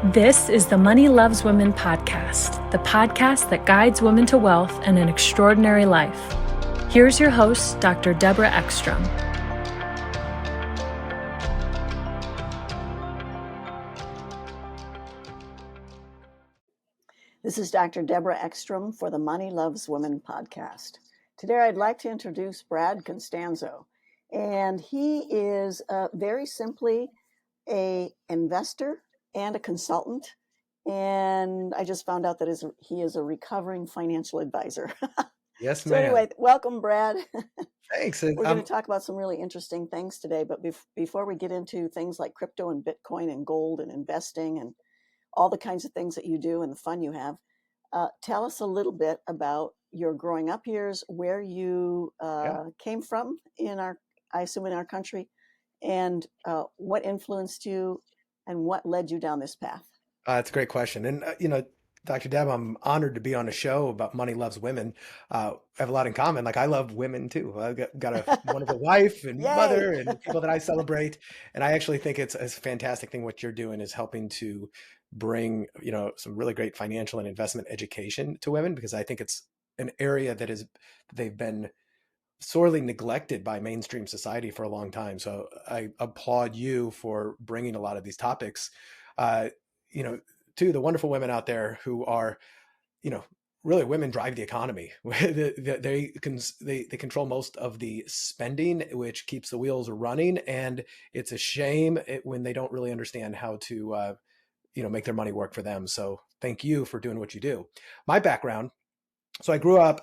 This is the Money Loves Women podcast, the podcast that guides women to wealth and an extraordinary life. Here's your host, Dr. Deborah Ekstrom. This is Dr. Deborah Ekstrom for the Money Loves Women podcast. Today I'd like to introduce Brad Costanzo, and he is very simply an investor and a consultant. And I just found out that he is a recovering financial advisor. Yes, So ma'am. anyway, welcome, Brad. Thanks. We're going to talk about some really interesting things today, but before we get into things like crypto and Bitcoin and gold and investing and all the kinds of things that you do and the fun you have, tell us a little bit about your growing up years, where you came from I assume in our country, and what influenced you and what led you down this path. It's a great question. And, Dr. Deb, I'm honored to be on a show about Money Loves Women. I have a lot in common. Like, I love women too. I've got a wonderful wife and mother and people that I celebrate. And I actually think it's a fantastic thing. What you're doing is helping to bring, some really great financial and investment education to women, because I think it's an area they've been sorely neglected by mainstream society for a long time. So I applaud you for bringing a lot of these topics, to the wonderful women out there who are, really women drive the economy. They control most of the spending, which keeps the wheels running. And it's a shame when they don't really understand how to, make their money work for them. So thank you for doing what you do. My background. So I grew up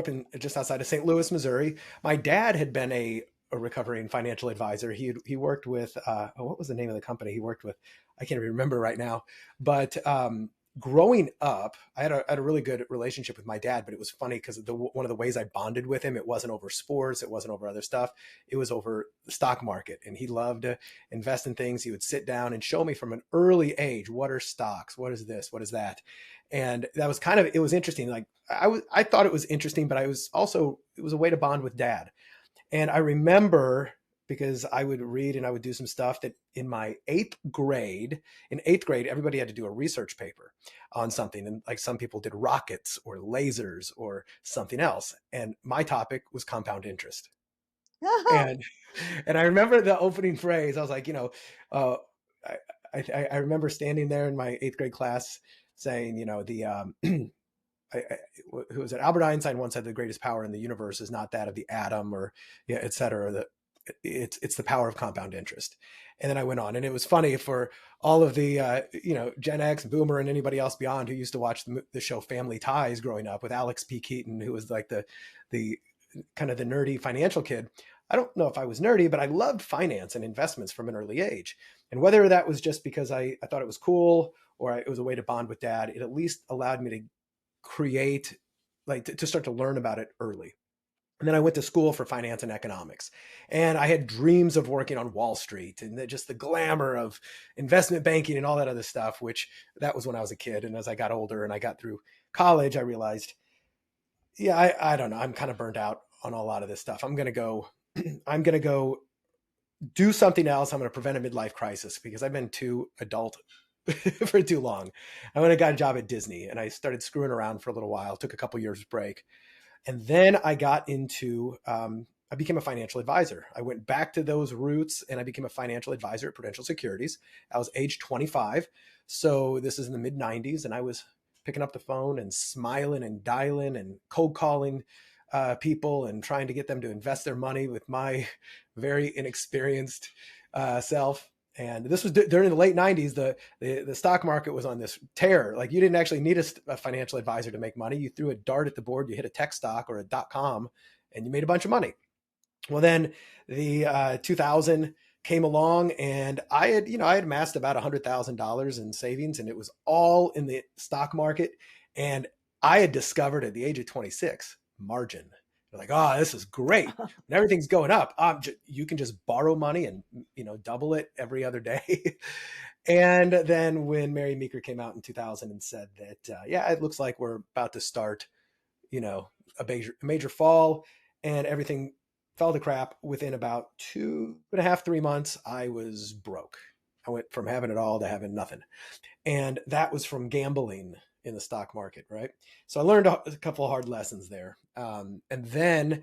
in just outside of St. Louis, Missouri. My dad had been a recovering financial advisor. He worked with, what was the name of the company he worked with? I can't even remember right now. But growing up, I had a really good relationship with my dad, but it was funny because one of the ways I bonded with him, it wasn't over sports, it wasn't over other stuff. It was over the stock market. And he loved to invest in things. He would sit down and show me from an early age, what are stocks? What is this? What is that? And that was it was interesting. Like I thought it was interesting, but it was a way to bond with dad. And I remember, because I would read and I would do some stuff, that in eighth grade, everybody had to do a research paper on something. And like some people did rockets or lasers or something else. And my topic was compound interest. and I remember the opening phrase. I was like, I remember standing there in my eighth grade class saying, who was it? Albert Einstein once said the greatest power in the universe is not that of the atom or et cetera. It's the power of compound interest. And then I went on, and it was funny for all of the Gen X, Boomer, and anybody else beyond who used to watch the show Family Ties growing up with Alex P. Keaton, who was like the kind of the nerdy financial kid. I don't know if I was nerdy, but I loved finance and investments from an early age. And whether that was just because I thought it was cool or it was a way to bond with dad, it at least allowed me to create, to start to learn about it early. And then I went to school for finance and economics, and I had dreams of working on Wall Street and just the glamour of investment banking and all that other stuff, which that was when I was a kid. And as I got older and I got through college, I realized, I don't know. I'm kind of burned out on a lot of this stuff. I'm going to go do something else. I'm going to prevent a midlife crisis because I've been too adult for too long. I went and got a job at Disney, and I started screwing around for a little while, took a couple years break. And then I got into, I became a financial advisor. I went back to those roots and I became a financial advisor at Prudential Securities. I was age 25. So this is in the mid 90s. And I was picking up the phone and smiling and dialing and cold calling people and trying to get them to invest their money with my very inexperienced self. And this was during the late 90s. The stock market was on this tear. Like, you didn't actually need a financial advisor to make money. You threw a dart at the board, you hit a tech stock or a .com, and you made a bunch of money. Well, then the 2000 came along, and I had amassed about $100,000 in savings, and it was all in the stock market. And I had discovered at the age of 26 margin. They're like, oh, this is great. When everything's going up, you can just borrow money and, double it every other day. And then when Mary Meeker came out in 2000 and said that, it looks like we're about to start, a major fall, and everything fell to crap within about 2.5, 3 months, I was broke. I went from having it all to having nothing. And that was from gambling in the stock market, right? So I learned a couple of hard lessons there. And then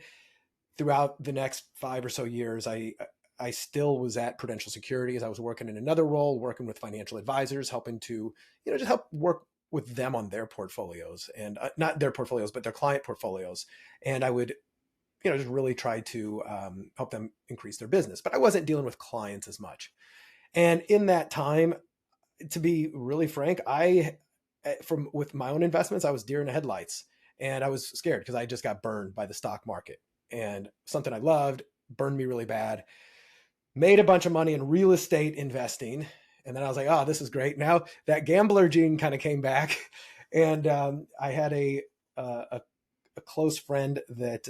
throughout the next 5 or so years, I still was at Prudential Securities. I was working in another role, working with financial advisors, helping to, just help work with them on their portfolios, and not their portfolios, but their client portfolios. And I would, just really try to help them increase their business. But I wasn't dealing with clients as much. And in that time, to be really frank, with my own investments, I was deer in the headlights, and I was scared because I just got burned by the stock market, and something I loved burned me really bad. Made a bunch of money in real estate investing. And then I was like, oh, this is great. Now that gambler gene kind of came back. And I had a close friend that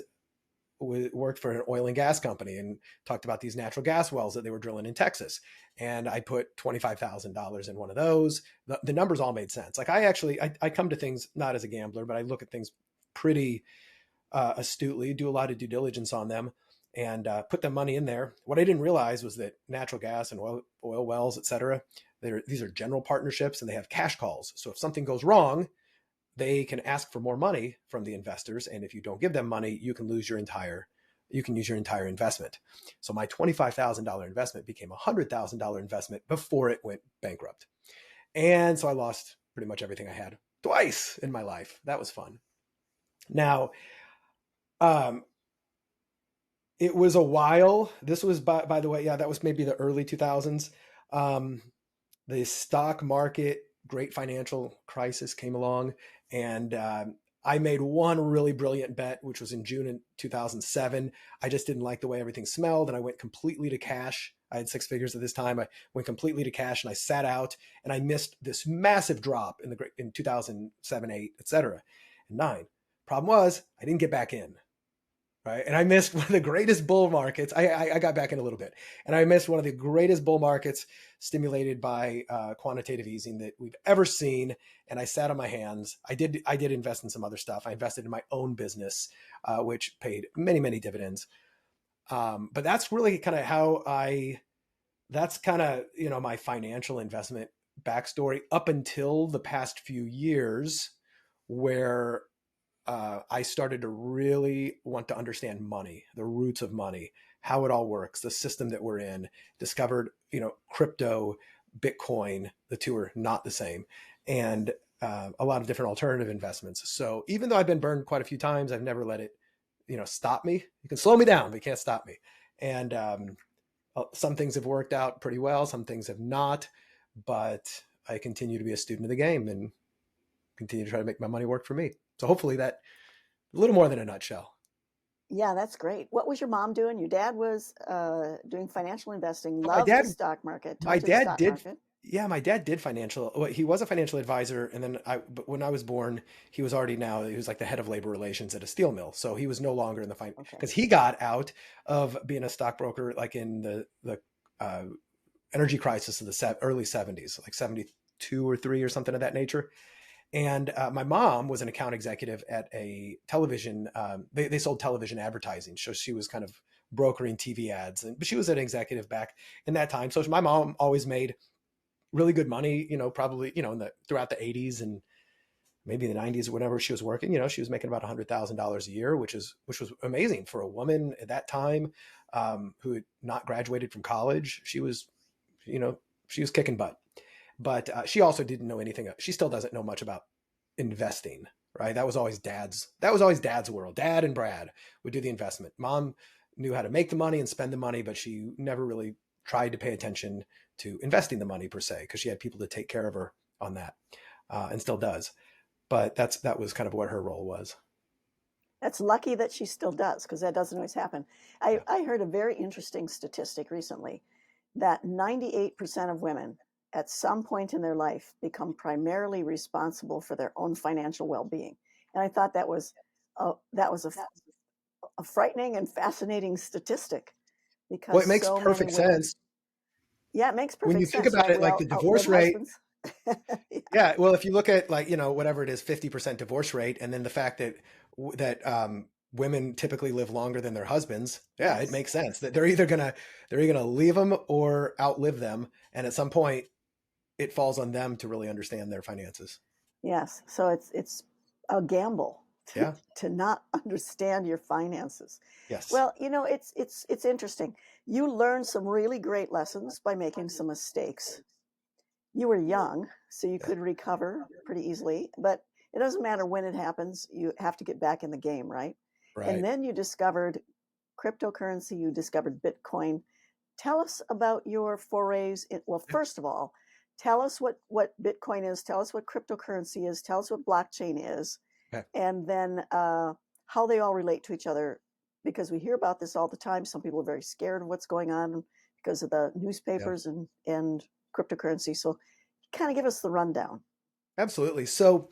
worked for an oil and gas company and talked about these natural gas wells that they were drilling in Texas. And I put $25,000 in one of those. The numbers all made sense. Like I come to things not as a gambler, but I look at things pretty astutely, do a lot of due diligence on them, and put the money in there. What I didn't realize was that natural gas and oil wells, et cetera, these are general partnerships, and they have cash calls. So if something goes wrong, they can ask for more money from the investors. And if you don't give them money, you can use your entire investment. So my $25,000 investment became a $100,000 investment before it went bankrupt. And so I lost pretty much everything I had twice in my life. That was fun. Now, it was a while. This was, by the way, that was maybe the early 2000s. The stock market, great financial crisis came along, and I made one really brilliant bet, which was in June in 2007. I just didn't like the way everything smelled, and I went completely to cash. I had six figures at this time. I went completely to cash, and I sat out, and I missed this massive drop in 2007, 8, et cetera, and 9. Problem was, I didn't get back in. Right. And I missed one of the greatest bull markets. I got back in a little bit, and I missed one of the greatest bull markets stimulated by quantitative easing that we've ever seen. And I sat on my hands. I did invest in some other stuff. I invested in my own business, which paid many, many dividends. But that's really kind of that's kind of, my financial investment backstory up until the past few years, where I started to really want to understand money, the roots of money, how it all works, the system that we're in, discovered, crypto, Bitcoin, the two are not the same, and a lot of different alternative investments. So even though I've been burned quite a few times, I've never let it, stop me. You can slow me down, but you can't stop me. And some things have worked out pretty well. Some things have not, but I continue to be a student of the game and continue to try to make my money work for me. So hopefully that a little more than a nutshell. Yeah, that's great. What was your mom doing? Your dad was doing financial investing, My loves dad, the stock market, my told you the dad stock did. market. Yeah, my dad did well, he was a financial advisor. And then but when I was born, he was like the head of labor relations at a steel mill. So he was no longer in the Okay. because he got out of being a stockbroker, like in the energy crisis of the early 70s, like 72 or 3 or something of that nature. And my mom was an account executive at a television. They sold television advertising, so she was kind of brokering TV ads. But she was an executive back in that time. So my mom always made really good money. Probably throughout the 80s and maybe the 90s, whenever she was working. She was making about $100,000 a year, which was amazing for a woman at that time, who had not graduated from college. She was kicking butt. But she also didn't know anything. She still doesn't know much about investing, right? That was always dad's world. Dad and Brad would do the investment. Mom knew how to make the money and spend the money, but she never really tried to pay attention to investing the money per se, because she had people to take care of her on that, and still does. But that was kind of what her role was. That's lucky that she still does, because that doesn't always happen. I heard a very interesting statistic recently that 98% of women at some point in their life become primarily responsible for their own financial well-being. And I thought that was a frightening and fascinating statistic, because Well, it makes so perfect many women, sense. yeah, it makes When you perfect think sense, about right? it, We like all the divorce outlive rate. husbands. Yeah. Well, if you look at whatever it is, 50% divorce rate, and then the fact that women typically live longer than their husbands. Yeah, it Yes. makes sense that they're either gonna leave them or outlive them, and at some point, it falls on them to really understand their finances. Yes. So it's a gamble Yeah. to not understand your finances. Yes. Well, it's interesting. You learned some really great lessons by making some mistakes. You were young, so you Yeah. could recover pretty easily, but it doesn't matter when it happens, you have to get back in the game, right? And Right. then you discovered cryptocurrency, you discovered Bitcoin. Tell us about your forays well, Yeah. first of all, tell us what Bitcoin is, tell us what cryptocurrency is, tell us what blockchain is, Okay. and then how they all relate to each other, because we hear about this all the time. Some people are very scared of what's going on because of the Yeah. newspapers and cryptocurrency. So kind of give us the rundown. Absolutely. So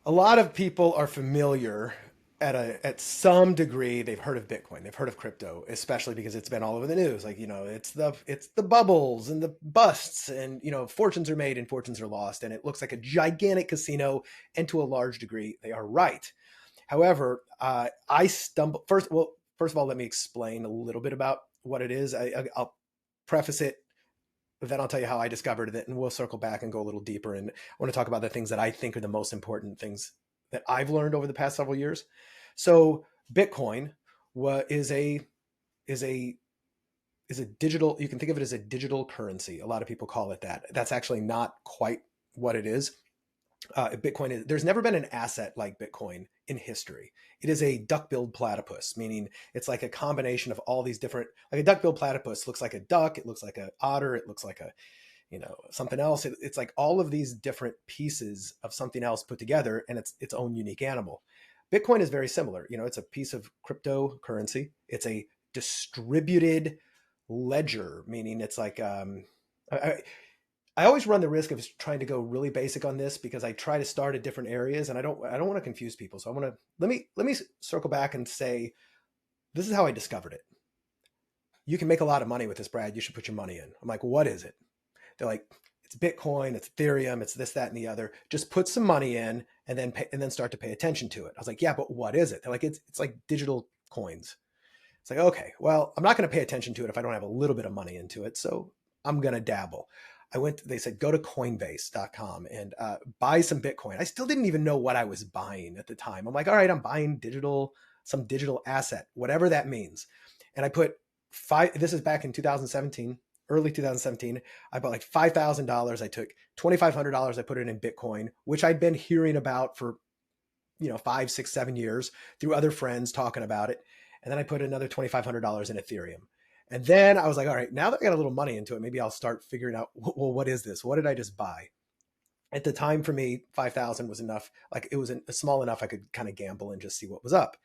a lot of people are familiar at some degree. They've heard of Bitcoin, they've heard of crypto, especially because it's been all over the news. Like, it's the bubbles and the busts, and fortunes are made and fortunes are lost, and it looks like a gigantic casino. And to a large degree, they are right. However, I stumble first. Well, first of all, let me explain a little bit about what it is. I'll preface it, then I'll tell you how I discovered it, and we'll circle back and go a little deeper. And I want to talk about the things that I think are the most important things that I've learned over the past several years. So Bitcoin is a is a is a digital. You can think of it as a digital currency. A lot of people call it that. That's actually not quite what it is. Bitcoin is, there's never been an asset like Bitcoin in history. It is a duck-billed platypus, meaning it's like a combination of all these different, like a duck-billed platypus looks like a duck, it looks like an otter, it looks like a, something else. It's like all of these different pieces of something else put together, and it's its own unique animal. Bitcoin is very similar. It's a piece of cryptocurrency. It's a distributed ledger, meaning it's like, I always run the risk of trying to go really basic on this because I try to start at different areas, and I don't want to confuse people. So I want to let me circle back and say this is how I discovered it. You can make a lot of money with this, Brad. You should put your money in. I'm like, what is it? They're like, it's Bitcoin, it's Ethereum, it's this, that, and the other. Just put some money in and then start to pay attention to it. I was like, yeah, but what is it? They're like, it's like digital coins. It's like, okay, well, I'm not going to pay attention to it if I don't have a little bit of money into it. So I'm going to dabble. They said, go to Coinbase.com and buy some Bitcoin. I still didn't even know what I was buying at the time. I'm like, all right, I'm buying some digital asset, whatever that means. And I put this is back in 2017, early 2017. I bought like $5,000. I took $2,500. I put it in Bitcoin, which I'd been hearing about for, 5, 6, 7 years through other friends talking about it. And then I put another $2,500 in Ethereum. And then I was like, all right, now that I got a little money into it, maybe I'll start figuring out, well, what is this? What did I just buy? At the time for me, 5,000 was enough. Like it was small enough I could kind of gamble and just see what was up.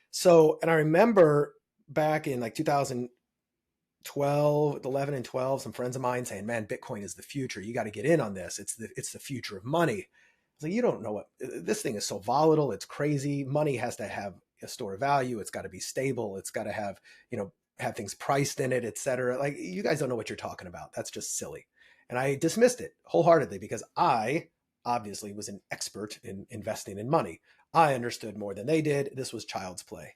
So, and I remember back in like 2012, 11 and 12, some friends of mine saying, man, Bitcoin is the future. You got to get in on this. It's the future of money. I was like, you don't know what, this thing is so volatile. It's crazy. Money has to have a store of value. It's got to be stable. It's got to have, have things priced in it, et cetera. Like, you guys don't know what you're talking about. That's just silly. And I dismissed it wholeheartedly because I obviously was an expert in investing in money. I understood more than they did. This was child's play.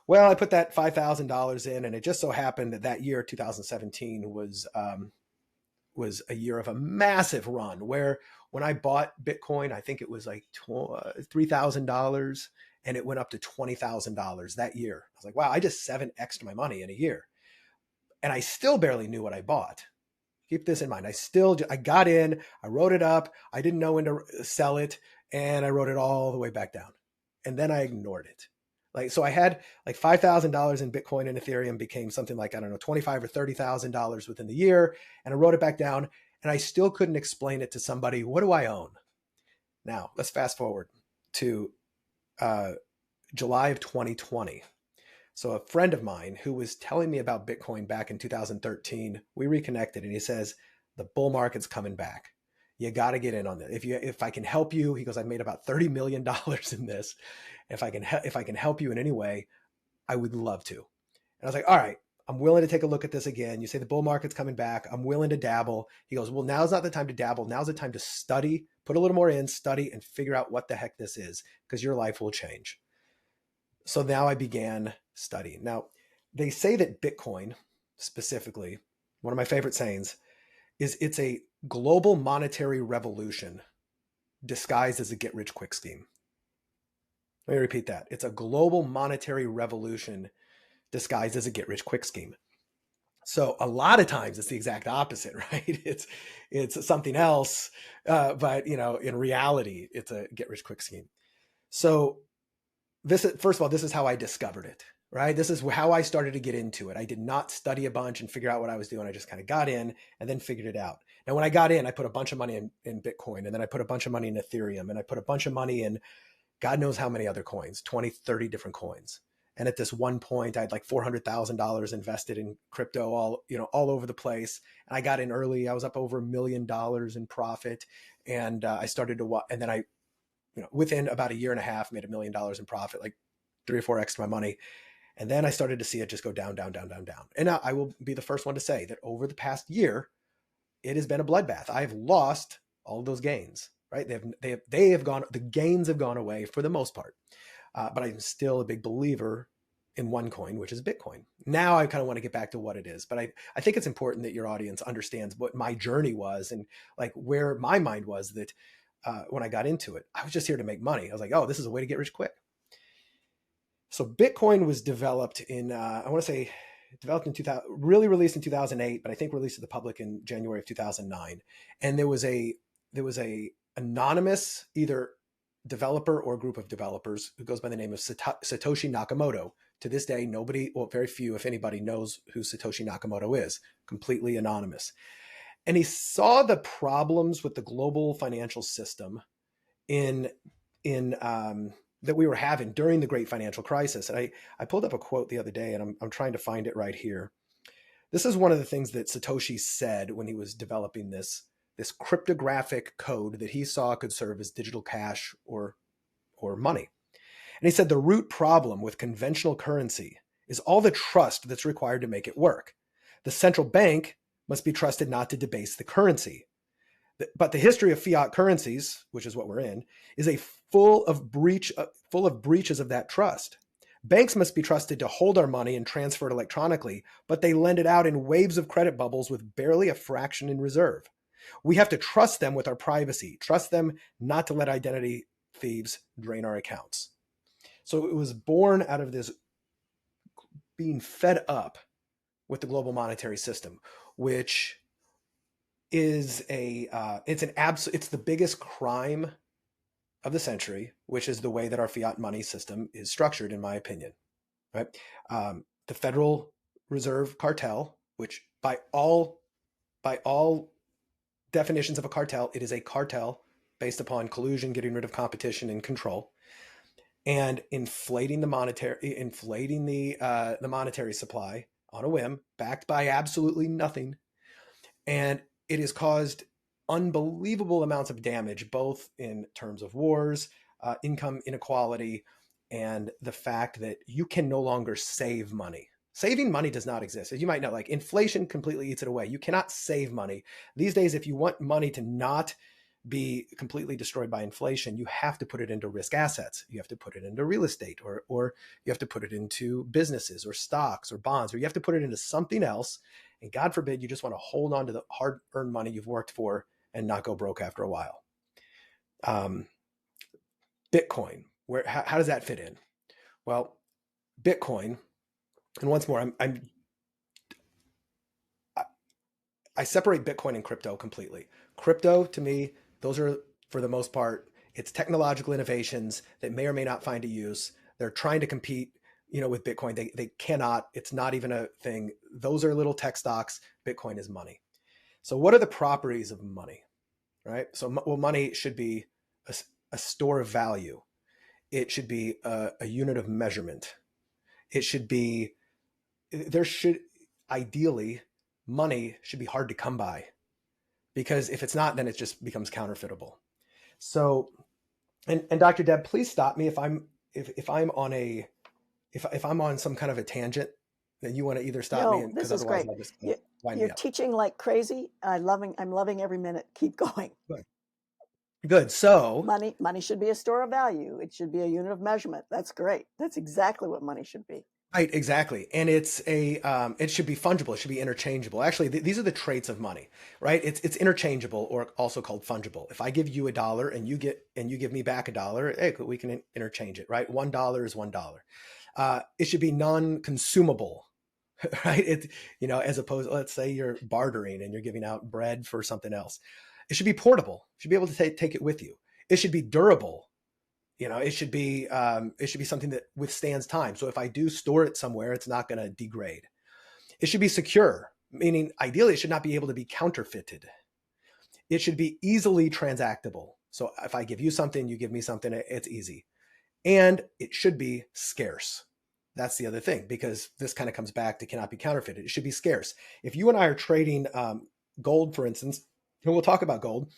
Well, I put that $5,000 in, and it just so happened that year, 2017, was a year of a massive run where when I bought Bitcoin, I think it was like $3,000, and it went up to $20,000 that year. I was like, wow, I just 7x'd my money in a year. And I still barely knew what I bought. Keep this in mind. I got in, I wrote it up. I didn't know when to sell it, and I wrote it all the way back down. And then I ignored it. Like, so I had like $5,000 in Bitcoin, and Ethereum became something like, I don't know, $25,000 or $30,000 within the year. And I wrote it back down, and I still couldn't explain it to somebody. What do I own? Now let's fast forward to July of 2020. So a friend of mine who was telling me about Bitcoin back in 2013, we reconnected, and he says, the bull market's coming back. You got to get in on it. If I can help you, he goes, I've made about $30 million in this. If I can help you in any way, I would love to. And I was like, all right, I'm willing to take a look at this again. You say the bull market's coming back. I'm willing to dabble. He goes, well, now's not the time to dabble. Now's the time to study, put a little more in, study, and figure out what the heck this is, because your life will change. So now I began studying. Now, they say that Bitcoin, specifically, one of my favorite sayings, is it's a global monetary revolution disguised as a get rich quick scheme. Let me repeat that. It's a global monetary revolution disguised as a get rich quick scheme. So a lot of times it's the exact opposite, right? It's something else, but in reality, it's a get rich quick scheme. So first of all, this is how I discovered it, right? This is how I started to get into it. I did not study a bunch and figure out what I was doing. I just kind of got in and then figured it out. Now, when I got in, I put a bunch of money in Bitcoin, and then I put a bunch of money in Ethereum, and I put a bunch of money in God knows how many other coins, 20, 30 different coins. And at this one point, I had like $400,000 invested in crypto all over the place. And I got in early. I was up over $1 million in profit. And I started to, and then I, within about a year and a half, made $1 million in profit, like 3 or 4x my money. And then I started to see it just go down, down, down, down, down. And now I will be the first one to say that over the past year, it has been a bloodbath. I've lost all of those gains, right? They have gone, the gains have gone away for the most part. But I'm still a big believer in one coin, which is Bitcoin. Now I kind of want to get back to what it is, but I think it's important that your audience understands what my journey was and like where my mind was that when I got into it, I was just here to make money. I was like, oh, this is a way to get rich quick. So Bitcoin was developed in, I want to say developed in 2000, really released in 2008, but I think released to the public in January of 2009. And there was a anonymous, either developer or group of developers who goes by the name of Satoshi Nakamoto. To this day, nobody, well, very few, if anybody, knows who Satoshi Nakamoto is. Completely anonymous. And he saw the problems with the global financial system in that we were having during the great financial crisis. And I pulled up a quote the other day, and I'm trying to find it right here. This is one of the things that Satoshi said when he was developing this cryptographic code that he saw could serve as digital cash or money. And he said the root problem with conventional currency is all the trust that's required to make it work. The central bank must be trusted not to debase the currency. But the history of fiat currencies, which is what we're in, is full of breaches of that trust. Banks must be trusted to hold our money and transfer it electronically, but they lend it out in waves of credit bubbles with barely a fraction in reserve. We have to trust them with our privacy, trust them not to let identity thieves drain our accounts. So it was born out of this being fed up with the global monetary system, which is it's the biggest crime of the century, which is the way that our fiat money system is structured, in my opinion. Right? The Federal Reserve cartel, which by all definitions of a cartel, it is a cartel based upon collusion, getting rid of competition and control, and inflating the monetary supply on a whim, backed by absolutely nothing. And it has caused unbelievable amounts of damage, both in terms of wars, income inequality, and the fact that you can no longer save money. Saving money does not exist. As you might know, like inflation completely eats it away. You cannot save money. These days, if you want money to not be completely destroyed by inflation, you have to put it into risk assets. You have to put it into real estate, or you have to put it into businesses or stocks or bonds, or you have to put it into something else. And God forbid you just want to hold on to the hard-earned money you've worked for and not go broke after a while. Bitcoin, how does that fit in? Well, Bitcoin, and once more, I separate Bitcoin and crypto completely. Crypto, to me, those are, for the most part, it's technological innovations that may or may not find a use. They're trying to compete, with Bitcoin. They cannot. It's not even a thing. Those are little tech stocks. Bitcoin is money. So what are the properties of money, right? So, money should be a store of value. It should be a unit of measurement. Ideally, money should be hard to come by, because if it's not, then it just becomes counterfeitable. So, and Dr. Deb, please stop me if I'm on some kind of a tangent. Then you want to either stop me, No, because this is otherwise great. I'll just wind me You're up. teaching like crazy. I'm loving every minute. Keep going. Good. Good. So, Money should be a store of value. It should be a unit of measurement. That's great. That's exactly what money should be. right, exactly. And it should be fungible. It should be interchangeable. Actually, these are the traits of money, right? It's interchangeable, or also called fungible. If I give you $1 and you give me back $1, hey, we can interchange it, right? $1 is $1. It should be non-consumable, right? As opposed, let's say you're bartering and you're giving out bread for something else. It should be portable. You should be able to take it with you. It should be durable. It should be something that withstands time. So if I do store it somewhere, it's not going to degrade. It should be secure, meaning ideally it should not be able to be counterfeited. It should be easily transactable. So if I give you something, you give me something, it's easy. And it should be scarce. That's the other thing, because this kind of comes back to cannot be counterfeited. It should be scarce. If you and I are trading gold, for instance, and we'll talk about gold.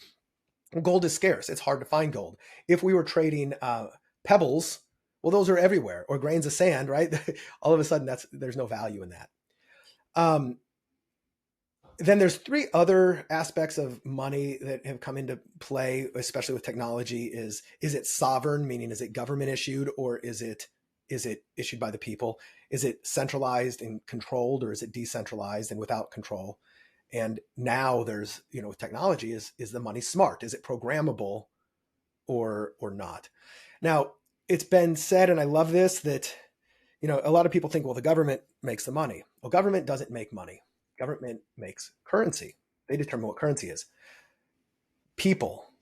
Gold is scarce. It's hard to find gold. If we were trading pebbles, well, those are everywhere, or grains of sand, right? All of a sudden, there's no value in that. Then there's three other aspects of money that have come into play, especially with technology. Is it sovereign, meaning is it government issued, or is it issued by the people? Is it centralized and controlled, or is it decentralized and without control? And now there's, with technology, is the money smart? Is it programmable or not? Now, it's been said, and I love this, that a lot of people think, well, the government makes the money. Well, government doesn't make money. Government makes currency. They determine what currency is. People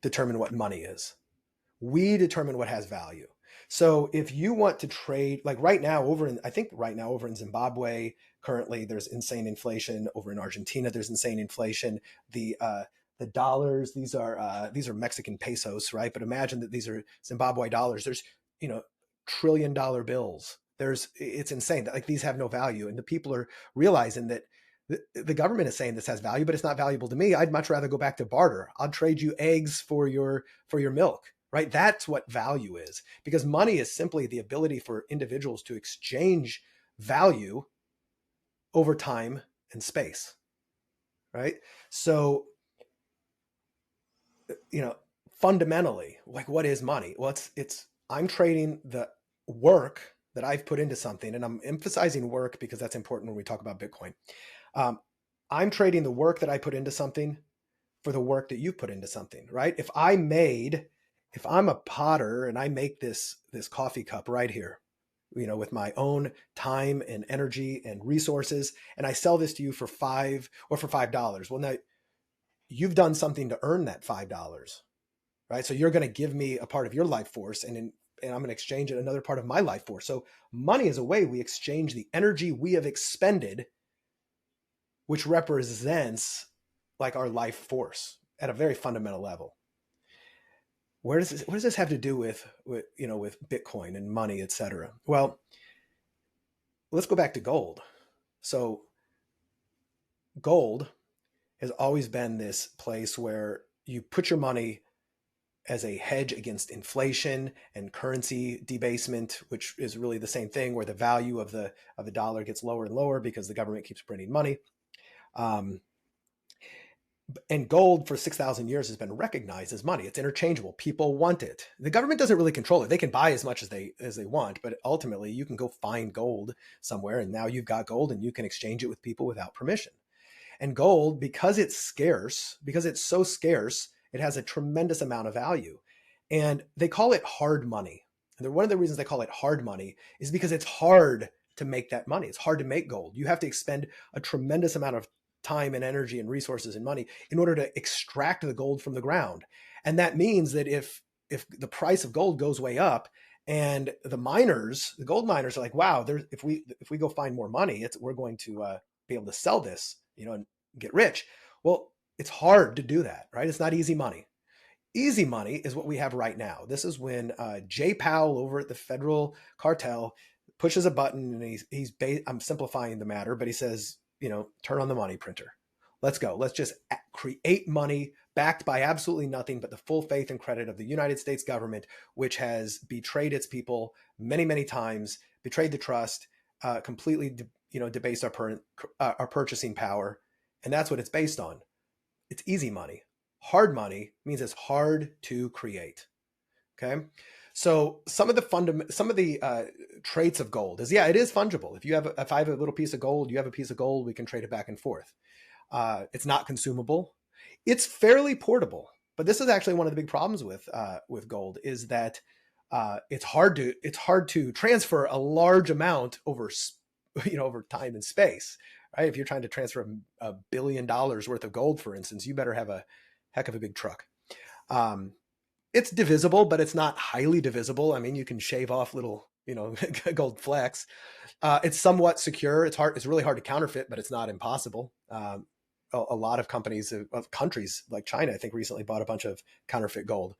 determine what money is. We determine what has value. So if you want to trade, like right now over in Zimbabwe, currently there's insane inflation. Over in Argentina, there's insane inflation. The dollars, these are Mexican pesos, right? But imagine that these are Zimbabwe dollars. There's, $1 trillion bills. It's insane that, like, these have no value. And the people are realizing that the government is saying this has value, but it's not valuable to me. I'd much rather go back to barter. I'll trade you eggs for your milk, right? That's what value is, because money is simply the ability for individuals to exchange value over time and space, right? So, fundamentally, like, what is money? Well, I'm trading the work that I've put into something, and I'm emphasizing work because that's important when we talk about Bitcoin. I'm trading the work that I put into something for the work that you put into something, right? If I'm a potter and I make this coffee cup right here, with my own time and energy and resources, and I sell this to you for $5. Well, now you've done something to earn that $5, right? So you're going to give me a part of your life force, and I'm going to exchange it another part of my life force. So money is a way we exchange the energy we have expended, which represents like our life force at a very fundamental level. What does this have to do with Bitcoin and money, et cetera? Well, let's go back to gold. So gold has always been this place where you put your money as a hedge against inflation and currency debasement, which is really the same thing, where the value of the dollar gets lower and lower because the government keeps printing money. And gold for 6,000 years has been recognized as money. It's interchangeable. People want it. The government doesn't really control it. They can buy as much as they want, but ultimately you can go find gold somewhere, and now you've got gold and you can exchange it with people without permission. And gold, because it's scarce, because it's so scarce, it has a tremendous amount of value. And they call it hard money. And one of the reasons they call it hard money is because it's hard to make that money. It's hard to make gold. You have to expend a tremendous amount of time and energy and resources and money in order to extract the gold from the ground. And that means that if the price of gold goes way up, and the gold miners are like, wow, if we go find more money, we're going to be able to sell this, and get rich. Well, it's hard to do that, right? It's not easy money. Easy money is what we have right now. This is when Jay Powell over at the Federal Cartel pushes a button, and I'm simplifying the matter, but he says, turn on the money printer. Let's go. Let's just create money backed by absolutely nothing but the full faith and credit of the United States government, which has betrayed its people many, many times, betrayed the trust, completely, debased our purchasing power. And that's what it's based on. It's easy money. Hard money means it's hard to create. Okay. So some of the traits of gold is, yeah, it is fungible. If I have a little piece of gold, you have a piece of gold, we can trade it back and forth. It's not consumable. It's fairly portable, but this is actually one of the big problems with gold is that it's hard to transfer a large amount over over time and space. Right? If you're trying to transfer $1 billion worth of gold, for instance, you better have a heck of a big truck. It's divisible, but it's not highly divisible. I mean, you can shave off little, gold flecks. It's somewhat secure. It's really hard to counterfeit, but it's not impossible. A lot of countries like China, I think, recently bought a bunch of counterfeit gold.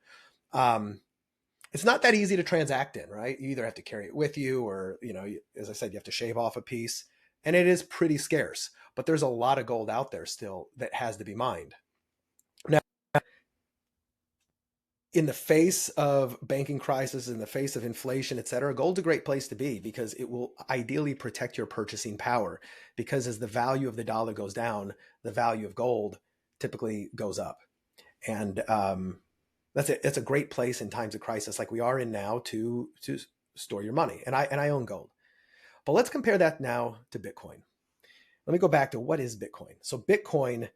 It's not that easy to transact in, right? You either have to carry it with you or, as I said, you have to shave off a piece, and it is pretty scarce, but there's a lot of gold out there still that has to be mined. Now, in the face of banking crisis, in the face of inflation, et cetera, gold's a great place to be because it will ideally protect your purchasing power. Because as the value of the dollar goes down, the value of gold typically goes up. And that's a great place in times of crisis like we are in now to store your money. And I own gold. But let's compare that now to Bitcoin. Let me go back to what is Bitcoin. So Bitcoin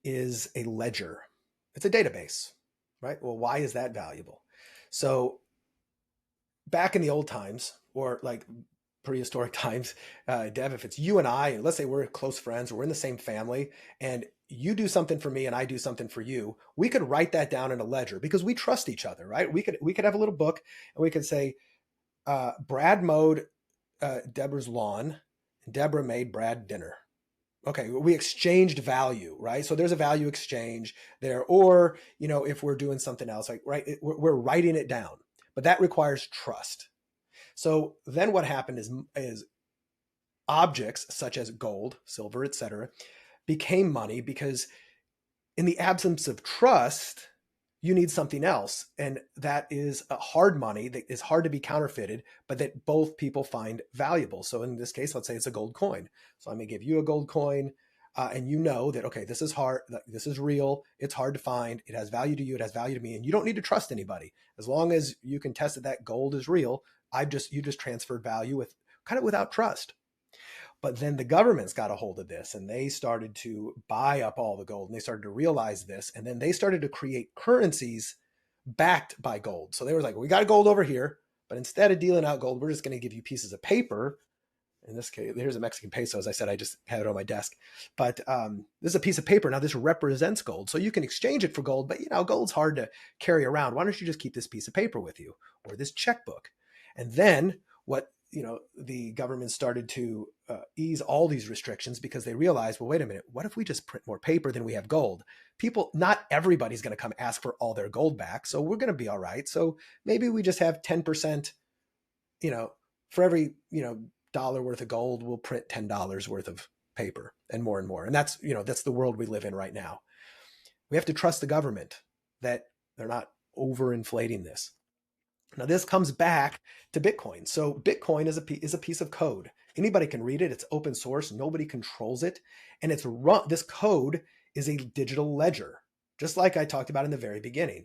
is a ledger. It's a database. Right? Well, why is that valuable? So back in the old times, or like prehistoric times, Dev, if it's you and I, and let's say we're close friends, or we're in the same family, and you do something for me and I do something for you, we could write that down in a ledger because we trust each other, right? We could have a little book and we could say, Brad mowed Deborah's lawn, and Deborah made Brad dinner. Okay, we exchanged value, right? So there's a value exchange there. Or, if we're doing something else, like, right, we're writing it down, but that requires trust. So then what happened is objects such as gold, silver, et cetera, became money because in the absence of trust, you need something else. And that is a hard money that is hard to be counterfeited, but that both people find valuable. So in this case, let's say it's a gold coin. So I may give you a gold coin and you know that, okay, this is hard. This is real. It's hard to find. It has value to you. It has value to me. And you don't need to trust anybody. As long as you can test that gold is real, you just transferred value without trust. But then the governments got a hold of this and they started to buy up all the gold and they started to realize this. And then they started to create currencies backed by gold. So they were like, we got gold over here, but instead of dealing out gold, we're just going to give you pieces of paper. In this case, here's a Mexican peso. As I said, I just had it on my desk. But this is a piece of paper. Now this represents gold. So you can exchange it for gold, but gold's hard to carry around. Why don't you just keep this piece of paper with you or this checkbook? And then what the government started to ease all these restrictions because they realized, well, wait a minute, what if we just print more paper than we have gold? Not everybody's going to come ask for all their gold back. So we're going to be all right. So maybe we just have 10%, for every, dollar worth of gold, we'll print $10 worth of paper and more and more. And that's the world we live in right now. We have to trust the government that they're not overinflating this. Now, this comes back to Bitcoin. So Bitcoin is a piece of code. Anybody can read it. It's open source. Nobody controls it. And this code is a digital ledger, just like I talked about in the very beginning.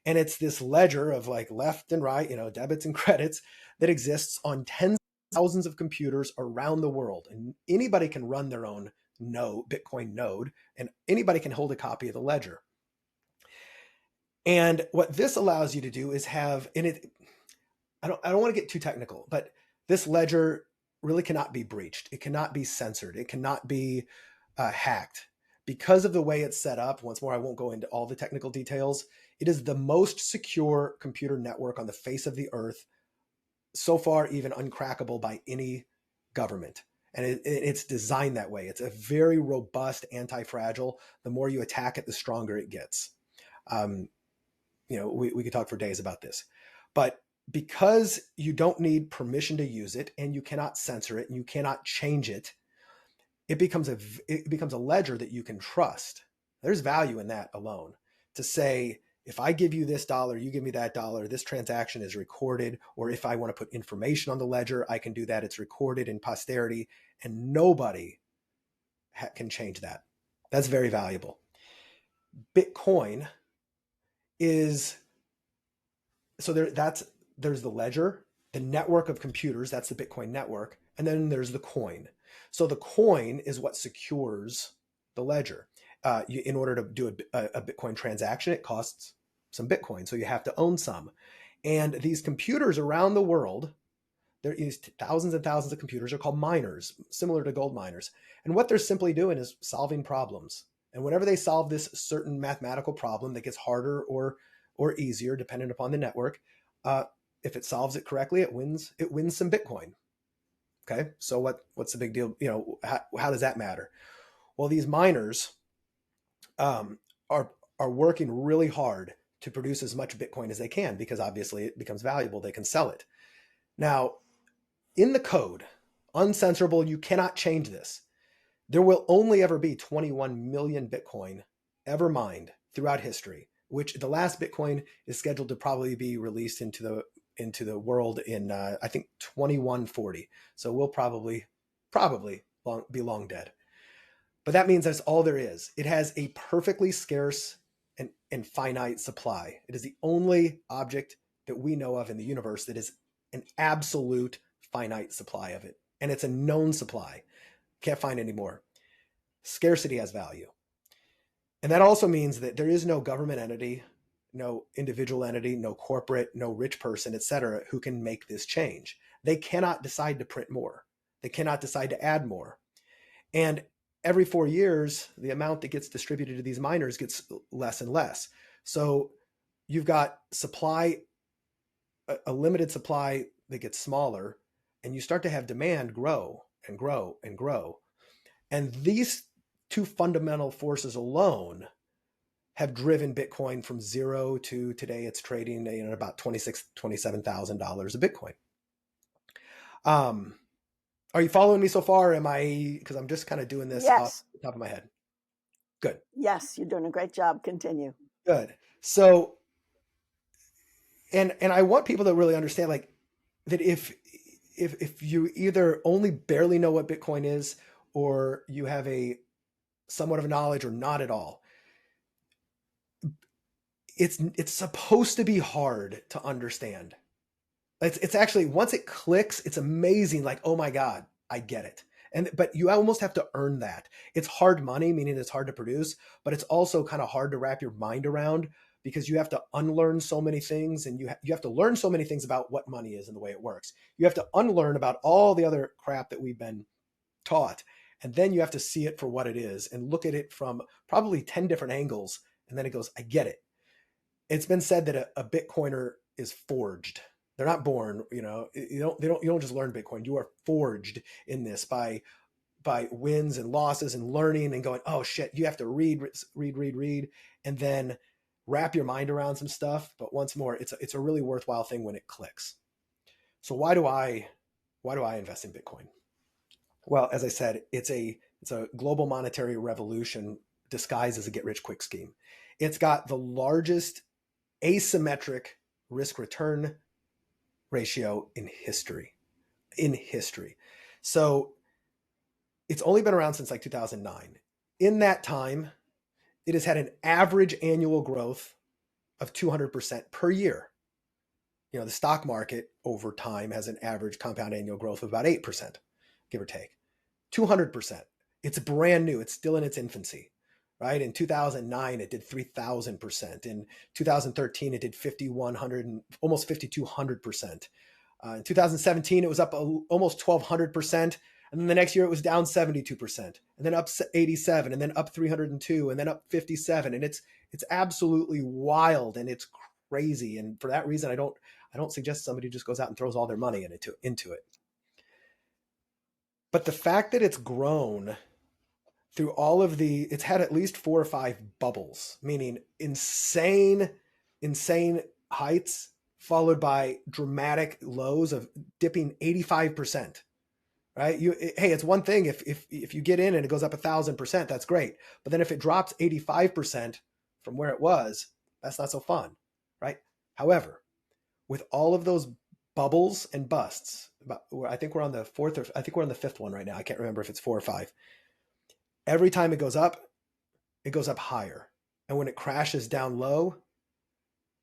And it's this ledger of like left and right, debits and credits that exists on tens of thousands of computers around the world. And anybody can run their own Bitcoin node, and anybody can hold a copy of the ledger. And what this allows you to do is have in it, I don't want to get too technical, but this ledger really cannot be breached. It cannot be censored. It cannot be hacked. Because of the way it's set up, once more, I won't go into all the technical details. It is the most secure computer network on the face of the earth, so far even uncrackable by any government. And it's designed that way. It's a very robust, anti-fragile. The more you attack it, the stronger it gets. We could talk for days about this, but because you don't need permission to use it and you cannot censor it and you cannot change it, it becomes a ledger that you can trust. There's value in that alone to say, if I give you this dollar, you give me that dollar, this transaction is recorded. Or if I want to put information on the ledger, I can do that. It's recorded in posterity and nobody can change that. That's very valuable. Bitcoin is, so there's the ledger, the network of computers, that's the Bitcoin network, and then there's the coin. So the coin is what secures the ledger. In order to do a Bitcoin transaction, it costs some Bitcoin, so you have to own some. And these computers around the world, there is thousands and thousands of computers, are called miners, similar to gold miners. And what they're simply doing is solving problems. And whenever they solve this certain mathematical problem that gets harder or easier, depending upon the network, if it solves it correctly, it wins some Bitcoin. Okay, so what's the big deal? How does that matter? Well, these miners are working really hard to produce as much Bitcoin as they can, because obviously it becomes valuable. They can sell it. Now, in the code, uncensorable, you cannot change this. There will only ever be 21 million Bitcoin ever mined throughout history, which the last Bitcoin is scheduled to probably be released into the world in I think 2140. So we'll probably be long dead. But that means that's all there is. It has a perfectly scarce and finite supply. It is the only object that we know of in the universe that is an absolute finite supply of it. And it's a known supply. Can't find any more. Scarcity has value. And that also means that there is no government entity, no individual entity, no corporate, no rich person, etc., who can make this change. They cannot decide to print more. They cannot decide to add more. And every 4 years, the amount that gets distributed to these miners gets less and less. So you've got supply, a limited supply that gets smaller, and you start to have demand grow and grow and grow. And these two fundamental forces alone have driven Bitcoin from zero to today it's trading at about $26,000, $27,000 a Bitcoin. Are you following me so far? Because I'm just kind of doing this off the top of my head. Good. Yes, you're doing a great job. Continue. Good. So, and I want people to really understand, like, that if you either only barely know what Bitcoin is, or you have a somewhat of a knowledge, or not at all, it's supposed to be hard to understand. It's actually, once it clicks, it's amazing. Like, oh my God, I get it. But you almost have to earn that. It's hard money, meaning it's hard to produce, but it's also kind of hard to wrap your mind around, because you have to unlearn so many things, and you have to learn so many things about what money is and the way it works. You have to unlearn about all the other crap that we've been taught. And then you have to see it for what it is and look at it from probably 10 different angles. And then it goes, I get it. It's been said that a Bitcoiner is forged. They're not born, you don't just learn Bitcoin. You are forged in this by wins and losses and learning and going, oh shit, you have to read, and then wrap your mind around some stuff. But once more, it's a really worthwhile thing when it clicks. So why do I invest in Bitcoin? Well, as I said, it's a global monetary revolution disguised as a get rich quick scheme. It's got the largest asymmetric risk return ratio in history. So it's only been around since like 2009. In that time, it has had an average annual growth of 200% per year. The stock market over time has an average compound annual growth of about 8%, give or take. 200%. It's brand new. It's still in its infancy, right? In 2009, it did 3,000%. In 2013, it did 5,100 and almost 5,200%. In 2017, it was up almost 1,200%. And then the next year it was down 72%, and then up 87, and then up 302, and then up 57. And it's absolutely wild, and it's crazy. And for that reason, I don't suggest somebody just goes out and throws all their money into it. But the fact that it's grown through it's had at least 4 or 5 bubbles, meaning insane heights followed by dramatic lows of dipping 85%. Right? Hey, it's one thing if you get in and it goes up 1,000%, that's great. But then if it drops 85% from where it was, that's not so fun, right? However, with all of those bubbles and busts, I think we're on the 4th, or I think we're on the 5th one right now. I can't remember if it's 4 or 5. Every time it goes up higher. And when it crashes down low,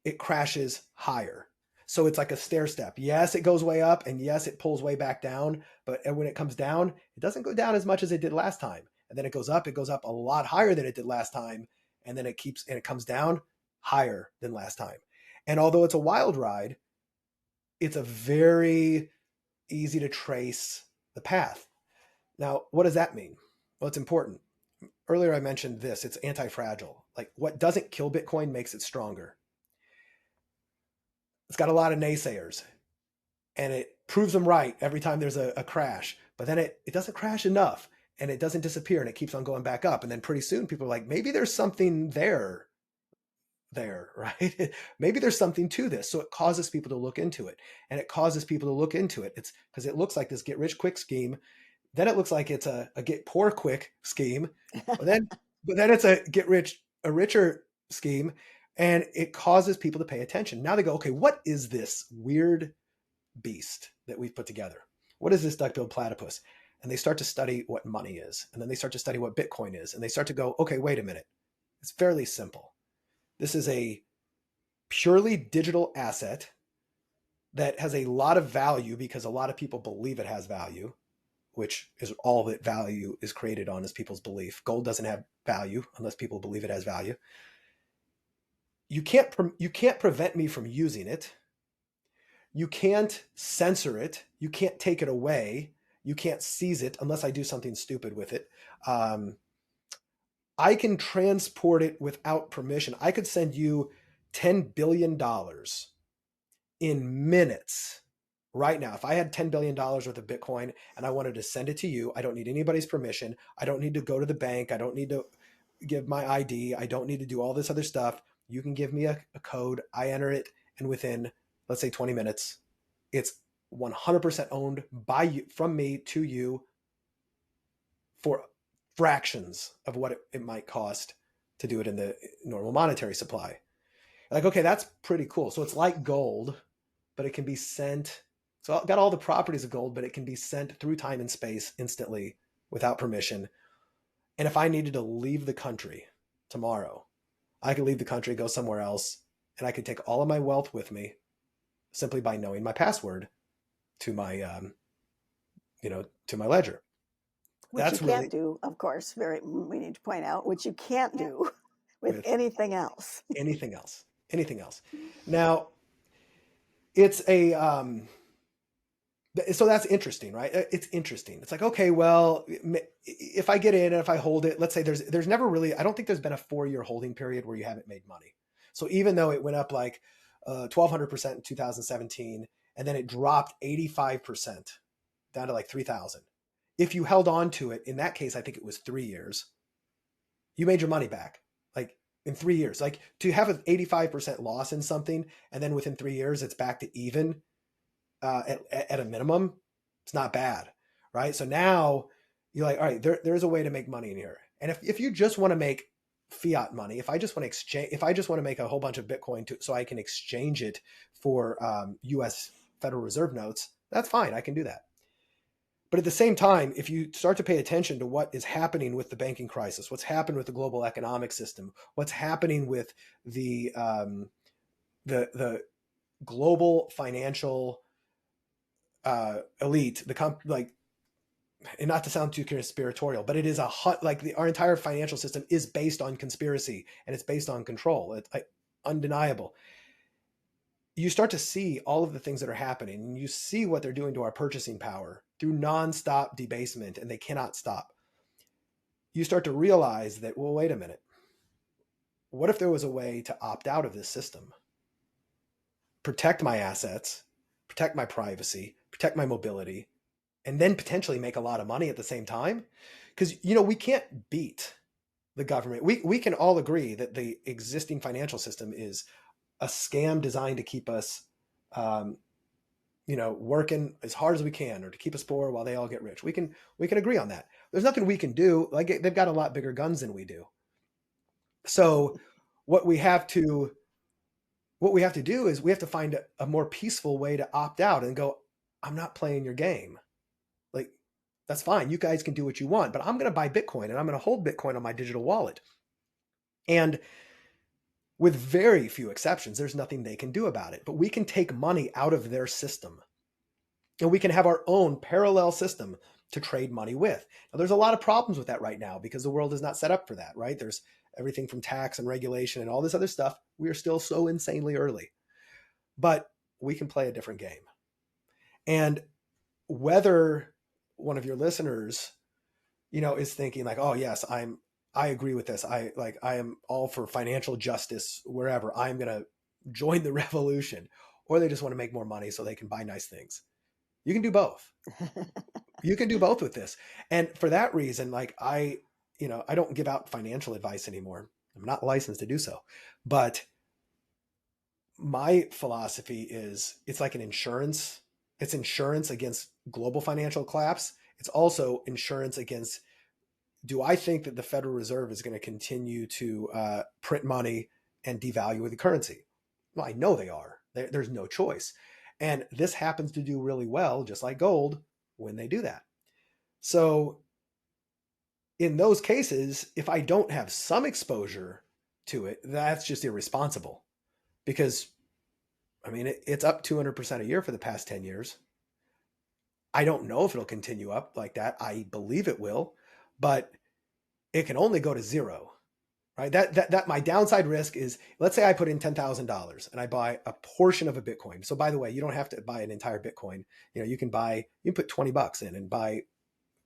it crashes higher. So it's like a stair step. Yes, it goes way up, and yes, it pulls way back down. But when it comes down, it doesn't go down as much as it did last time. And then it goes up a lot higher than it did last time. And then it comes down higher than last time. And although it's a wild ride, it's a very easy to trace the path. Now, what does that mean? Well, it's important. Earlier I mentioned this, it's anti-fragile. Like what doesn't kill Bitcoin makes it stronger. It's got a lot of naysayers and it proves them right every time there's a crash, but then it doesn't crash enough and it doesn't disappear and it keeps on going back up. And then pretty soon people are like, maybe there's something there, right? Maybe there's something to this. So it causes people to look into it, and it causes people to look into it. It's because it looks like this get rich quick scheme. Then it looks like it's a get poor quick scheme, but then it's a richer scheme, and it causes people to pay attention. Now they go, okay, what is this weird beast that we've put together? What is this duck-billed platypus? And they start to study what money is, and then they start to study what Bitcoin is, and they start to go, okay, wait a minute. It's fairly simple. This is a purely digital asset that has a lot of value because a lot of people believe it has value, which is all that value is created on, is people's belief. Gold doesn't have value unless people believe it has value. You can't prevent me from using it. You can't censor it. You can't take it away. You can't seize it unless I do something stupid with it. I can transport it without permission. I could send you $10 billion in minutes right now. If I had $10 billion worth of Bitcoin and I wanted to send it to you, I don't need anybody's permission. I don't need to go to the bank. I don't need to give my ID. I don't need to do all this other stuff. You can give me a code. I enter it. And within, let's say 20 minutes, it's 100% owned by you, from me to you, for fractions of what it might cost to do it in the normal monetary supply. Like, okay, that's pretty cool. So it's like gold, but it can be sent. So it got all the properties of gold, but it can be sent through time and space instantly without permission. And if I needed to leave the country tomorrow, I could leave the country, go somewhere else, and I could take all of my wealth with me simply by knowing my password to my, to my ledger. Which That's you can't really do, of course, we need to point out, which you can't do with anything else. anything else. Now, it's a, so that's interesting, right? It's interesting. It's like, okay, well, if I get in and if I hold it, let's say there's never really, I don't think there's been a 4-year holding period where you haven't made money. So even though it went up like 1,200% in 2017, and then it dropped 85% down to like 3,000. If you held on to it, in that case, I think it was 3 years, you made your money back. Like in 3 years, like to have an 85% loss in something, and then within 3 years, it's back to even at a minimum, it's not bad, right? So now you're like, all right, there's a way to make money in here. And if you just want to make fiat money, if I just want to make a whole bunch of Bitcoin so I can exchange it for US Federal Reserve notes, that's fine. I can do that. But at the same time, if you start to pay attention to what is happening with the banking crisis, what's happened with the global economic system, what's happening with the global financial elite, and not to sound too conspiratorial, but it is our entire financial system is based on conspiracy, and it's based on control. It's undeniable. You start to see all of the things that are happening, and you see what they're doing to our purchasing power through nonstop debasement, and they cannot stop. You start to realize that, well, wait a minute. What if there was a way to opt out of this system? Protect my assets, protect my privacy, protect my mobility, and then potentially make a lot of money at the same time? Because, we can't beat the government. We can all agree that the existing financial system is a scam designed to keep us, working as hard as we can, or to keep us poor while they all get rich. We can agree on that. There's nothing we can do. Like, they've got a lot bigger guns than we do. So what we have to do is we have to find a more peaceful way to opt out and go, I'm not playing your game. Like, that's fine. You guys can do what you want, but I'm going to buy Bitcoin, and I'm going to hold Bitcoin on my digital wallet. And With very few exceptions, there's nothing they can do about it. But we can take money out of their system, and we can have our own parallel system to trade money with. Now, there's a lot of problems with that right now because the world is not set up for that, right? There's everything from tax and regulation and all this other stuff. We are still so insanely early, but we can play a different game. And whether one of your listeners, is thinking like, oh yes, I agree with this. I am all for financial justice wherever. I'm going to join the revolution, or they just want to make more money so they can buy nice things. You can do both. You can do both with this. And for that reason, like I don't give out financial advice anymore. I'm not licensed to do so. But my philosophy is it's like an insurance. It's insurance against global financial collapse. It's also insurance against, do I think that the Federal Reserve is going to continue to print money and devalue the currency? Well, I know they are. There's no choice. And this happens to do really well, just like gold, when they do that. So in those cases, if I don't have some exposure to it, that's just irresponsible. Because, I mean, it's up 200% a year for the past 10 years. I don't know if it'll continue up like that. I believe it will, but it can only go to zero, right? That my downside risk is, let's say I put in $10,000 and I buy a portion of a Bitcoin. So by the way, you don't have to buy an entire Bitcoin. You can put $20 in and buy,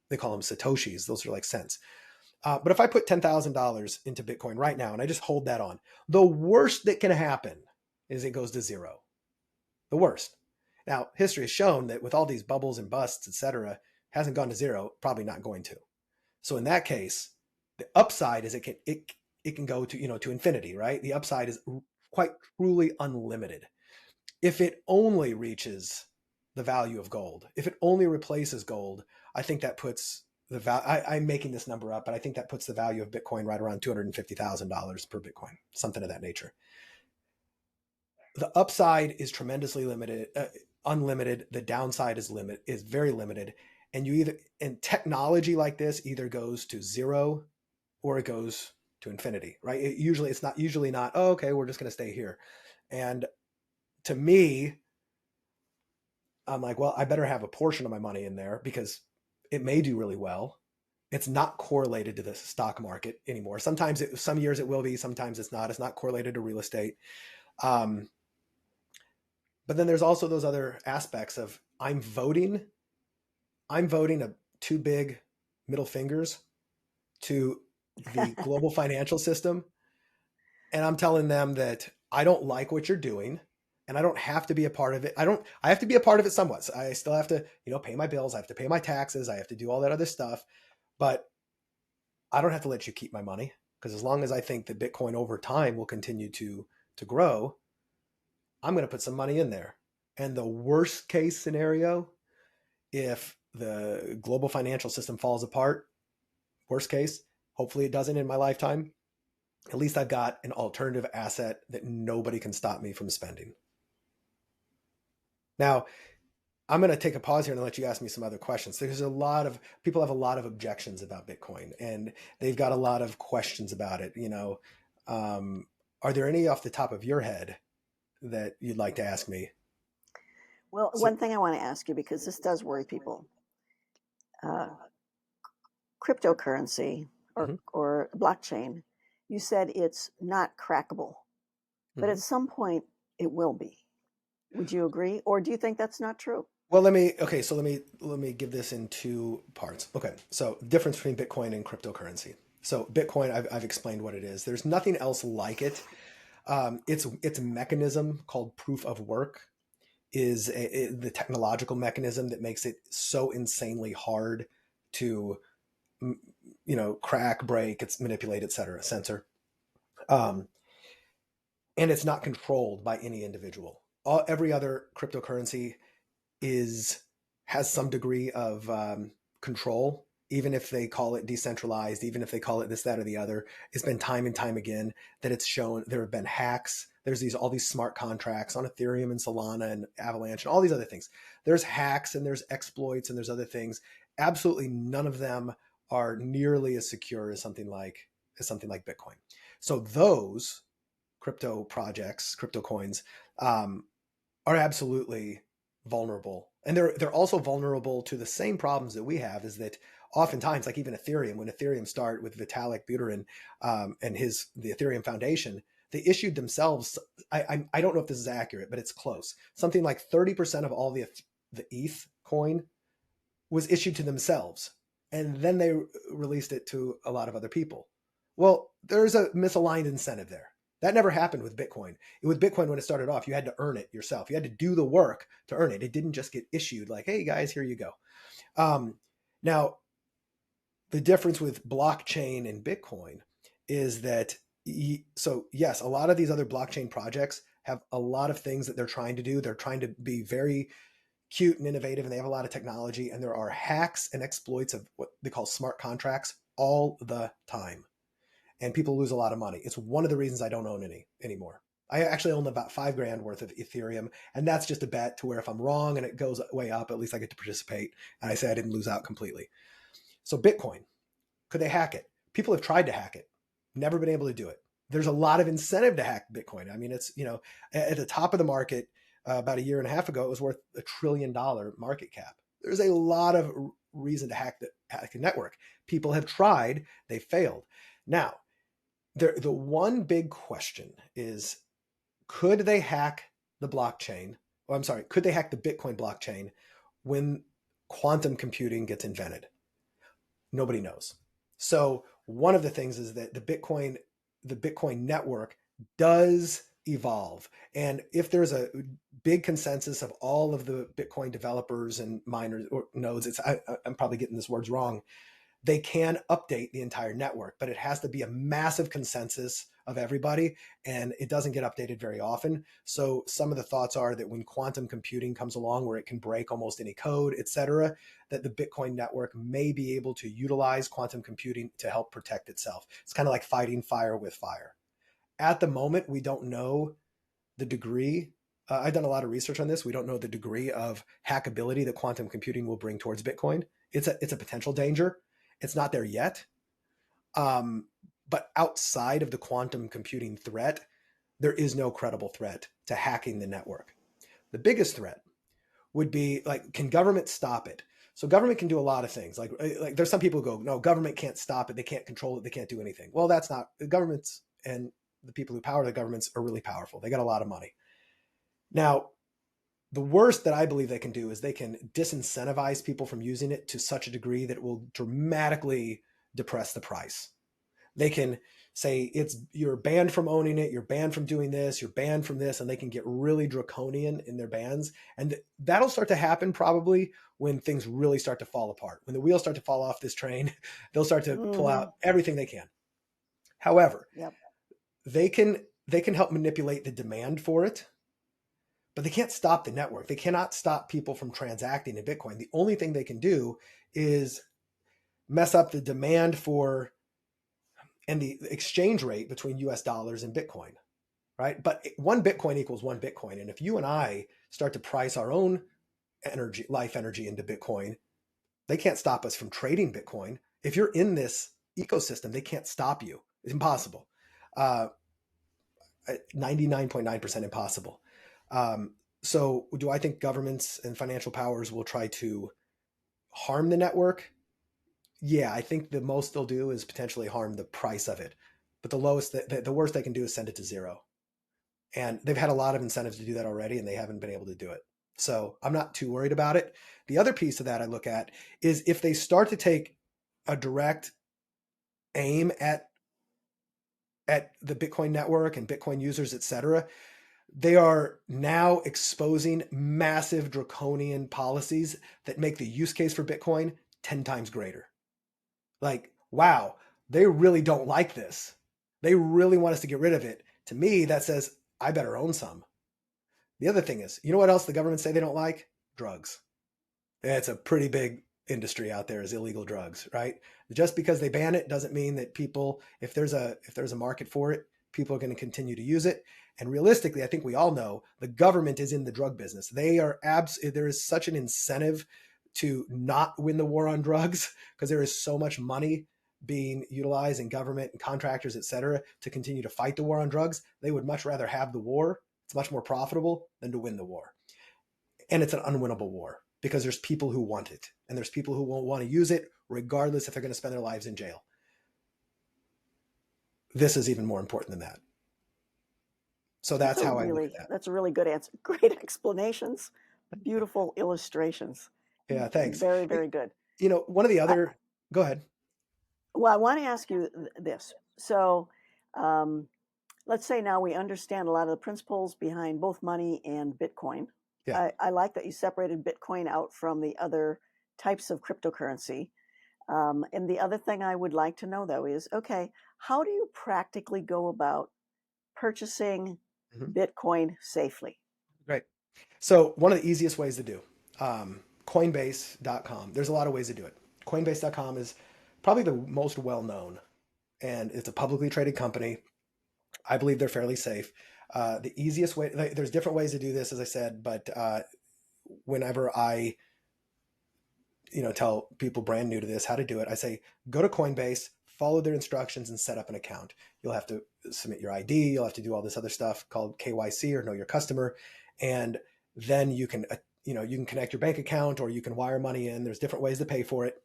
they call them Satoshis. Those are like cents. But if I put $10,000 into Bitcoin right now and I just hold that on, the worst that can happen is it goes to zero. The worst. Now, history has shown that with all these bubbles and busts, et cetera, hasn't gone to zero, probably not going to. So in that case, the upside is it can go to, to infinity, right? The upside is quite truly unlimited. If it only reaches the value of gold, if it only replaces gold, I think that puts the value, I'm making this number up, but I think that puts the value of Bitcoin right around $250,000 per Bitcoin, something of that nature. The upside is tremendously unlimited. The downside is very limited. And technology like this either goes to zero or it goes to infinity, right? It's usually not, oh, okay, we're just going to stay here. And to me, I'm like, well, I better have a portion of my money in there because it may do really well. It's not correlated to the stock market anymore. Some years it will be, sometimes it's not. It's not correlated to real estate. But then there's also those other aspects of I'm voting two big middle fingers to the global financial system. And I'm telling them that I don't like what you're doing and I don't have to be a part of it. I have to be a part of it somewhat. So I still have to, pay my bills. I have to pay my taxes. I have to do all that other stuff, but I don't have to let you keep my money, because as long as I think that Bitcoin over time will continue to grow, I'm going to put some money in there. And the worst case scenario, if the global financial system falls apart, worst case, hopefully it doesn't in my lifetime, at least I've got an alternative asset that nobody can stop me from spending. Now, I'm going to take a pause here and let you ask me some other questions. There's a lot of people have a lot of objections about Bitcoin, and they've got a lot of questions about it. Are there any off the top of your head that you'd like to ask me? Well, one thing I want to ask you, because this does worry people, cryptocurrency or blockchain, you said it's not crackable, but at some point it will be. Would you agree? Or do you think that's not true? Well, let me give this in two parts. Okay. So difference between Bitcoin and cryptocurrency. So Bitcoin, I've explained what it is. There's nothing else like it. Its mechanism called proof of work is the technological mechanism that makes it so insanely hard to, crack, break, manipulate, et cetera, censor. And it's not controlled by any individual. Every other cryptocurrency has some degree of control, even if they call it decentralized, even if they call it this, that, or the other. It's been time and time again that it's shown there have been hacks. There's all these smart contracts on Ethereum and Solana and Avalanche and all these other things. There's hacks and there's exploits and there's other things. Absolutely none of them are nearly as secure as something like Bitcoin. So those crypto projects, crypto coins, are absolutely vulnerable. And they're also vulnerable to the same problems that we have, is that oftentimes, like even Ethereum, when Ethereum started with Vitalik Buterin and the Ethereum Foundation, they issued themselves, I don't know if this is accurate, but it's close. Something like 30% of all the ETH coin was issued to themselves. And then they released it to a lot of other people. Well, there's a misaligned incentive there. That never happened with Bitcoin. With Bitcoin, when it started off, you had to earn it yourself. You had to do the work to earn it. It didn't just get issued like, hey guys, here you go. Now, the difference with blockchain and Bitcoin is that, so yes, a lot of these other blockchain projects have a lot of things that they're trying to do. They're trying to be very cute and innovative, and they have a lot of technology, and there are hacks and exploits of what they call smart contracts all the time. And people lose a lot of money. It's one of the reasons I don't own any anymore. I actually own about $5,000 worth of Ethereum, and that's just a bet to where if I'm wrong and it goes way up, at least I get to participate. And I say I didn't lose out completely. So Bitcoin, could they hack it? People have tried to hack it, never been able to do it. There's a lot of incentive to hack Bitcoin. I mean, it's, at the top of the market about a year and a half ago, it was worth $1 trillion market cap. There's a lot of reason to hack the network. People have tried, they failed. Now, the one big question is, could they hack the blockchain? Oh, I'm sorry, could they hack the Bitcoin blockchain when quantum computing gets invented? Nobody knows. So one of the things is that the Bitcoin network does evolve. And if there's a big consensus of all of the Bitcoin developers and miners or nodes, I'm probably getting these words wrong, they can update the entire network, but it has to be a massive consensus of everybody, and it doesn't get updated very often. So some of the thoughts are that when quantum computing comes along, where it can break almost any code, et cetera, that the Bitcoin network may be able to utilize quantum computing to help protect itself. It's kind of like fighting fire with fire. At the moment, we don't know the degree. I've done a lot of research on this. We don't know the degree of hackability that quantum computing will bring towards Bitcoin. It's a potential danger. It's not there yet. But outside of the quantum computing threat, there is no credible threat to hacking the network. The biggest threat would be, like, can government stop it? So government can do a lot of things. Like there's some people who go, no, government can't stop it. They can't control it. They can't do anything. Well, that's not, the governments and the people who power the governments are really powerful. They got a lot of money. Now, the worst that I believe they can do is they can disincentivize people from using it to such a degree that it will dramatically depress the price. They can say you're banned from owning it, you're banned from doing this, you're banned from this, and they can get really draconian in their bans. And that'll start to happen probably when things really start to fall apart. When the wheels start to fall off this train, they'll start to pull out everything they can. However, they can help manipulate the demand for it, but they can't stop the network. They cannot stop people from transacting in Bitcoin. The only thing they can do is mess up the demand for and the exchange rate between US dollars and Bitcoin, right? But one Bitcoin equals one Bitcoin. And if you and I start to price our own life energy into Bitcoin, they can't stop us from trading Bitcoin. If you're in this ecosystem, they can't stop you. It's impossible. 99.9% impossible. So do I think governments and financial powers will try to harm the network? Yeah, I think the most they'll do is potentially harm the price of it. But the worst they can do is send it to zero. And they've had a lot of incentives to do that already, and they haven't been able to do it. So I'm not too worried about it. The other piece of that I look at is if they start to take a direct aim at the Bitcoin network and Bitcoin users, et cetera, they are now exposing massive draconian policies that make the use case for Bitcoin 10 times greater. Like, wow, they really don't like this. They really want us to get rid of it. To me, that says, I better own some. The other thing is, you know what else the government say they don't like? Drugs. It's a pretty big industry out there, is illegal drugs, right? Just because they ban it doesn't mean that people, if there's a market for it, people are going to continue to use it. And realistically, I think we all know the government is in the drug business. There is such an incentive to not win the war on drugs because there is so much money being utilized in government and contractors, et cetera, to continue to fight the war on drugs, they would much rather have the war. It's much more profitable than to win the war. And it's an unwinnable war because there's people who want it and there's people who won't want to use it regardless if they're going to spend their lives in jail. This is even more important than that. So that's how I look at that. That's a really good answer. Great explanations, beautiful illustrations. Yeah, thanks. Very, very good. One of the other, go ahead. Well, I want to ask you this. So let's say now we understand a lot of the principles behind both money and Bitcoin. Yeah. I like that you separated Bitcoin out from the other types of cryptocurrency. And the other thing I would like to know, though, is, okay, how do you practically go about purchasing Bitcoin safely? Great. So one of the easiest ways to do, Coinbase.com. There's a lot of ways to do it. Coinbase.com is probably the most well-known, and it's a publicly traded company. I believe they're fairly safe. The easiest way, there's different ways to do this, as I said, but whenever I tell people brand new to this how to do it, I say, go to Coinbase, follow their instructions, and set up an account. You'll have to submit your ID. You'll have to do all this other stuff called KYC, or know your customer. And then you can connect your bank account, or you can wire money in. There's different ways to pay for it.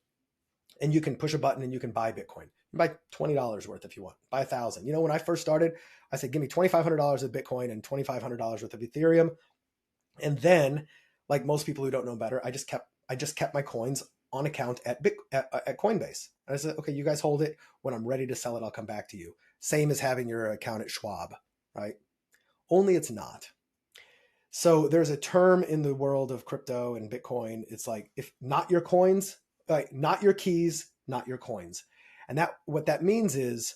And you can push a button and you can buy Bitcoin. You buy $20 worth if you want. Buy 1,000. When I first started, I said, give me $2,500 of Bitcoin and $2,500 worth of Ethereum. And then, like most people who don't know better, I just kept my coins on account at Coinbase. And I said, okay, you guys hold it. When I'm ready to sell it, I'll come back to you. Same as having your account at Schwab, right? Only it's not. So there's a term in the world of crypto and Bitcoin. It's like, if not your coins, like not your keys, not your coins. And what that means is,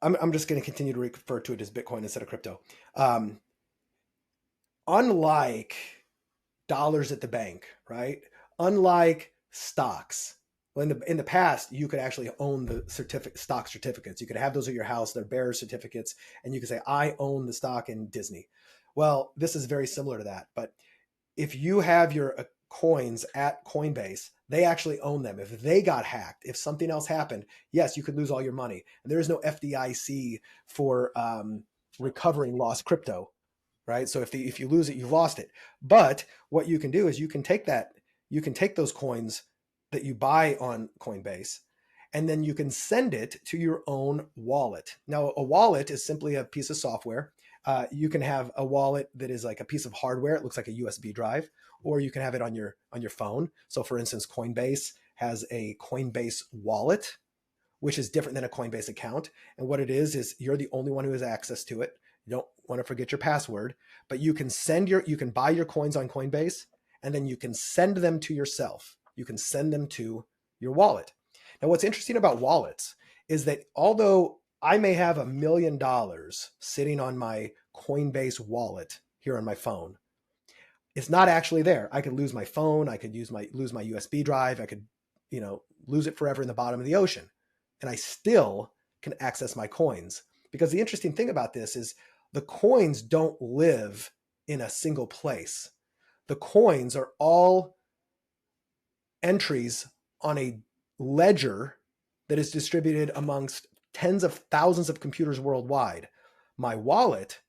I'm just going to continue to refer to it as Bitcoin instead of crypto. Unlike dollars at the bank, right? Unlike stocks. Well, in the past, you could actually own the stock certificates. You could have those at your house. They're bearer certificates. And you could say, I own the stock in Disney. Well, this is very similar to that. But if you have your coins at Coinbase, they actually own them. If they got hacked, if something else happened, yes, you could lose all your money. And there is no FDIC for recovering lost crypto, right? So if you lose it, you've lost it. But what you can do is you can take those coins that you buy on Coinbase, and then you can send it to your own wallet. Now, a wallet is simply a piece of software. You can have a wallet that is like a piece of hardware. It looks like a USB drive, or you can have it on your phone. So for instance, Coinbase has a Coinbase wallet, which is different than a Coinbase account. And what it is you're the only one who has access to it. You don't want to forget your password, but you can buy your coins on Coinbase, and then you can send them to yourself. You can send them to your wallet. Now, what's interesting about wallets is that although I may have $1 million sitting on my Coinbase wallet here on my phone, it's not actually there. I could lose my phone. I could lose my USB drive. I could, lose it forever in the bottom of the ocean, and I still can access my coins. Because the interesting thing about this is the coins don't live in a single place. The coins are all entries on a ledger that is distributed amongst tens of thousands of computers worldwide. My wallet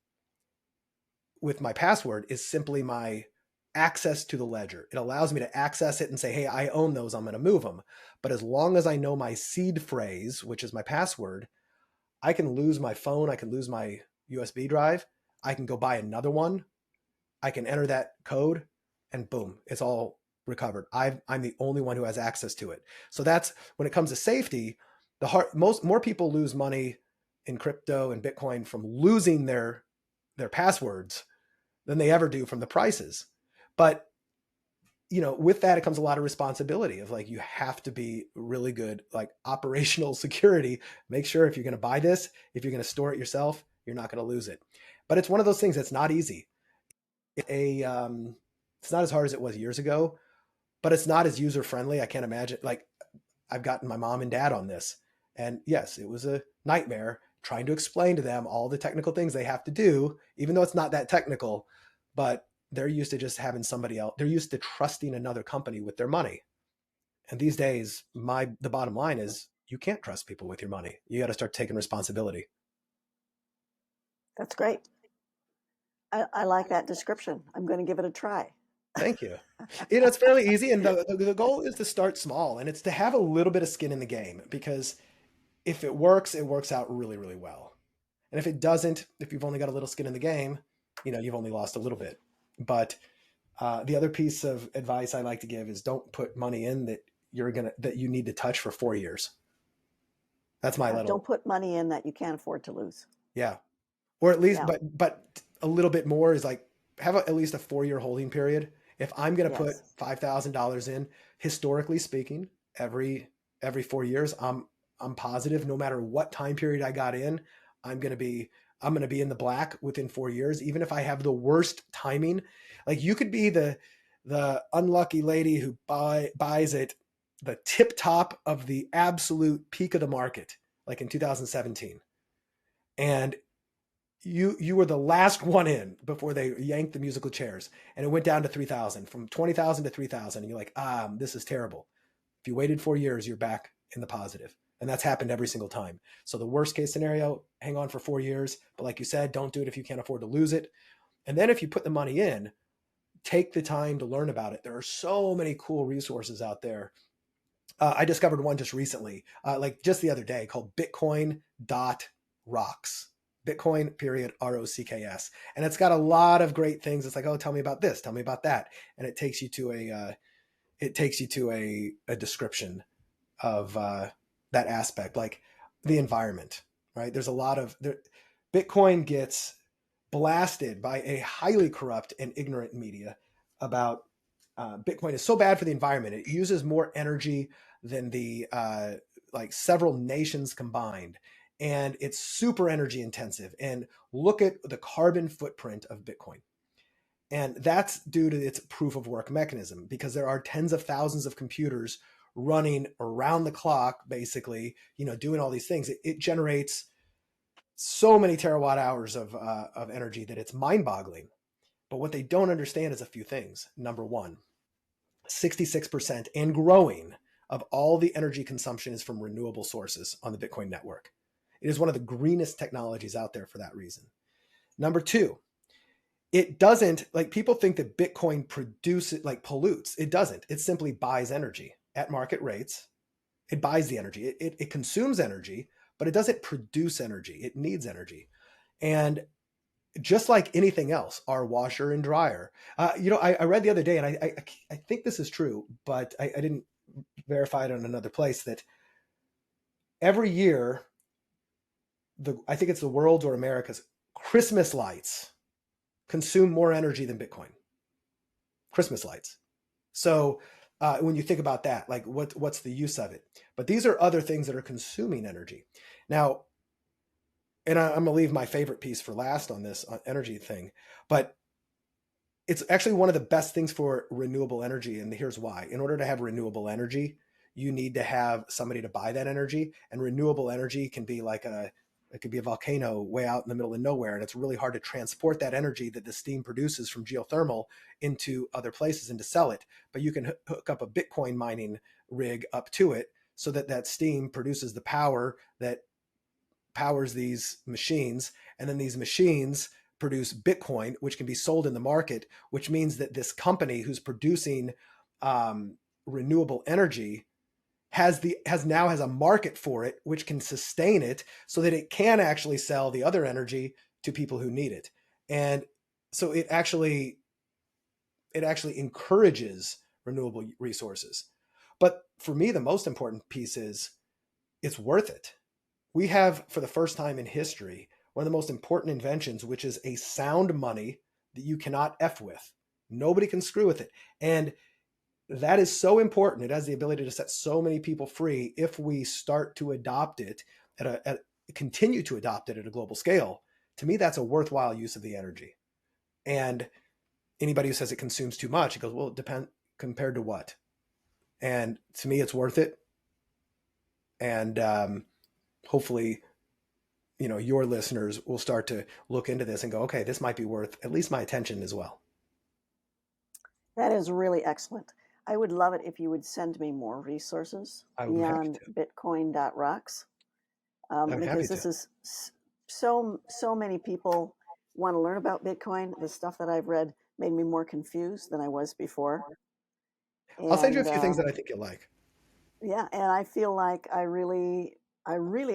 with my password is simply my access to the ledger. It allows me to access it and say, hey, I own those, I'm going to move them. But as long as I know my seed phrase, which is my password, I can lose my phone, I can lose my USB drive, I can go buy another one, I can enter that code, and boom, it's all recovered. I'm the only one who has access to it. So that's when it comes to safety. More people lose money in crypto and Bitcoin from losing their passwords than they ever do from the prices. But with that, it comes a lot of responsibility of like, you have to be really good, like operational security. Make sure if you're going to buy this, if you're going to store it yourself, you're not going to lose it. But it's one of those things that's not easy. It's not as hard as it was years ago, but it's not as user friendly. I can't imagine. Like, I've gotten my mom and dad on this, and yes, it was a nightmare trying to explain to them all the technical things they have to do, even though it's not that technical. But they're used to just having somebody else. They're used to trusting another company with their money. And these days, the bottom line is you can't trust people with your money. You got to start taking responsibility. That's great. I like that description. I'm going to give it a try. Thank you. It's fairly easy, and the goal is to start small, and it's to have a little bit of skin in the game, because if it works out really, really well. And if it doesn't, if you've only got a little skin in the game, you've only lost a little bit. But the other piece of advice I like to give is don't put money in that you need to touch for 4 years. That's my little. Don't put money in that you can't afford to lose. Yeah. Or at least, Yeah. but a little bit more is like have at least a 4-year holding period. If I'm going to put $5,000 in, historically speaking, every 4 years, I'm positive no matter what time period I got in, I'm going to be in the black within 4 years, even if I have the worst timing. Like you could be the unlucky lady who buys it the tip top of the absolute peak of the market, like in 2017. And you were the last one in before they yanked the musical chairs, and it went down to 3,000, from 20,000 to 3,000. And you're like, this is terrible. If you waited 4 years, you're back in the positive. And that's happened every single time. So the worst case scenario, hang on for 4 years. But like you said, don't do it if you can't afford to lose it. And then if you put the money in, take the time to learn about it. There are so many cool resources out there. I discovered one just recently, like just the other day, called Bitcoin.rocks. Bitcoin period ROCKS. And it's got a lot of great things. It's like, oh, tell me about this, tell me about that. And it takes you to a description of that aspect, like the environment, right? There's a lot of Bitcoin gets blasted by a highly corrupt and ignorant media about Bitcoin is so bad for the environment. It uses more energy than the like several nations combined. And it's super energy intensive. And look at the carbon footprint of Bitcoin. And that's due to its proof of work mechanism, because there are tens of thousands of computers running around the clock, basically, doing all these things. It generates so many terawatt hours of energy that it's mind boggling. But what they don't understand is a few things. Number one, 66% and growing of all the energy consumption is from renewable sources on the Bitcoin network. It is one of the greenest technologies out there for that reason. Number two, it doesn't, like people think that Bitcoin pollutes. It doesn't. It simply buys energy at market rates. It buys the energy. It consumes energy, but it doesn't produce energy. It needs energy. And just like anything else, our washer and dryer. I read the other day, and I think this is true, but I didn't verify it on another place, that every year, I think it's the world's or America's Christmas lights consume more energy than Bitcoin. Christmas lights. So when you think about that, like what's the use of it? But these are other things that are consuming energy. Now, and I'm going to leave my favorite piece for last on this energy thing, but it's actually one of the best things for renewable energy. And here's why. In order to have renewable energy, you need to have somebody to buy that energy. And renewable energy can be it could be a volcano way out in the middle of nowhere. And it's really hard to transport that energy that the steam produces from geothermal into other places and to sell it. But you can hook up a Bitcoin mining rig up to it so that steam produces the power that powers these machines. And then these machines produce Bitcoin, which can be sold in the market, which means that this company who's producing renewable energy has a market for it, which can sustain it so that it can actually sell the other energy to people who need it. And so it actually encourages renewable resources. But for me, the most important piece is it's worth it. We have, for the first time in history, one of the most important inventions, which is a sound money that you cannot F with. Nobody can screw with it. And that is so important. It has the ability to set so many people free if we start to adopt it continue to adopt it at a global scale. To me, that's a worthwhile use of the energy. And anybody who says it consumes too much, it goes, well, it depends compared to what? And to me, it's worth it. And hopefully, your listeners will start to look into this and go, okay, this might be worth at least my attention as well. That is really excellent. I would love it if you would send me more resources I would be happy beyond to. Bitcoin.rocks, I'm happy because to. this is so many people want to learn about Bitcoin. The stuff that I've read made me more confused than I was before, I'll send you a and few things that I think you'll like. yeah, and I feel like I really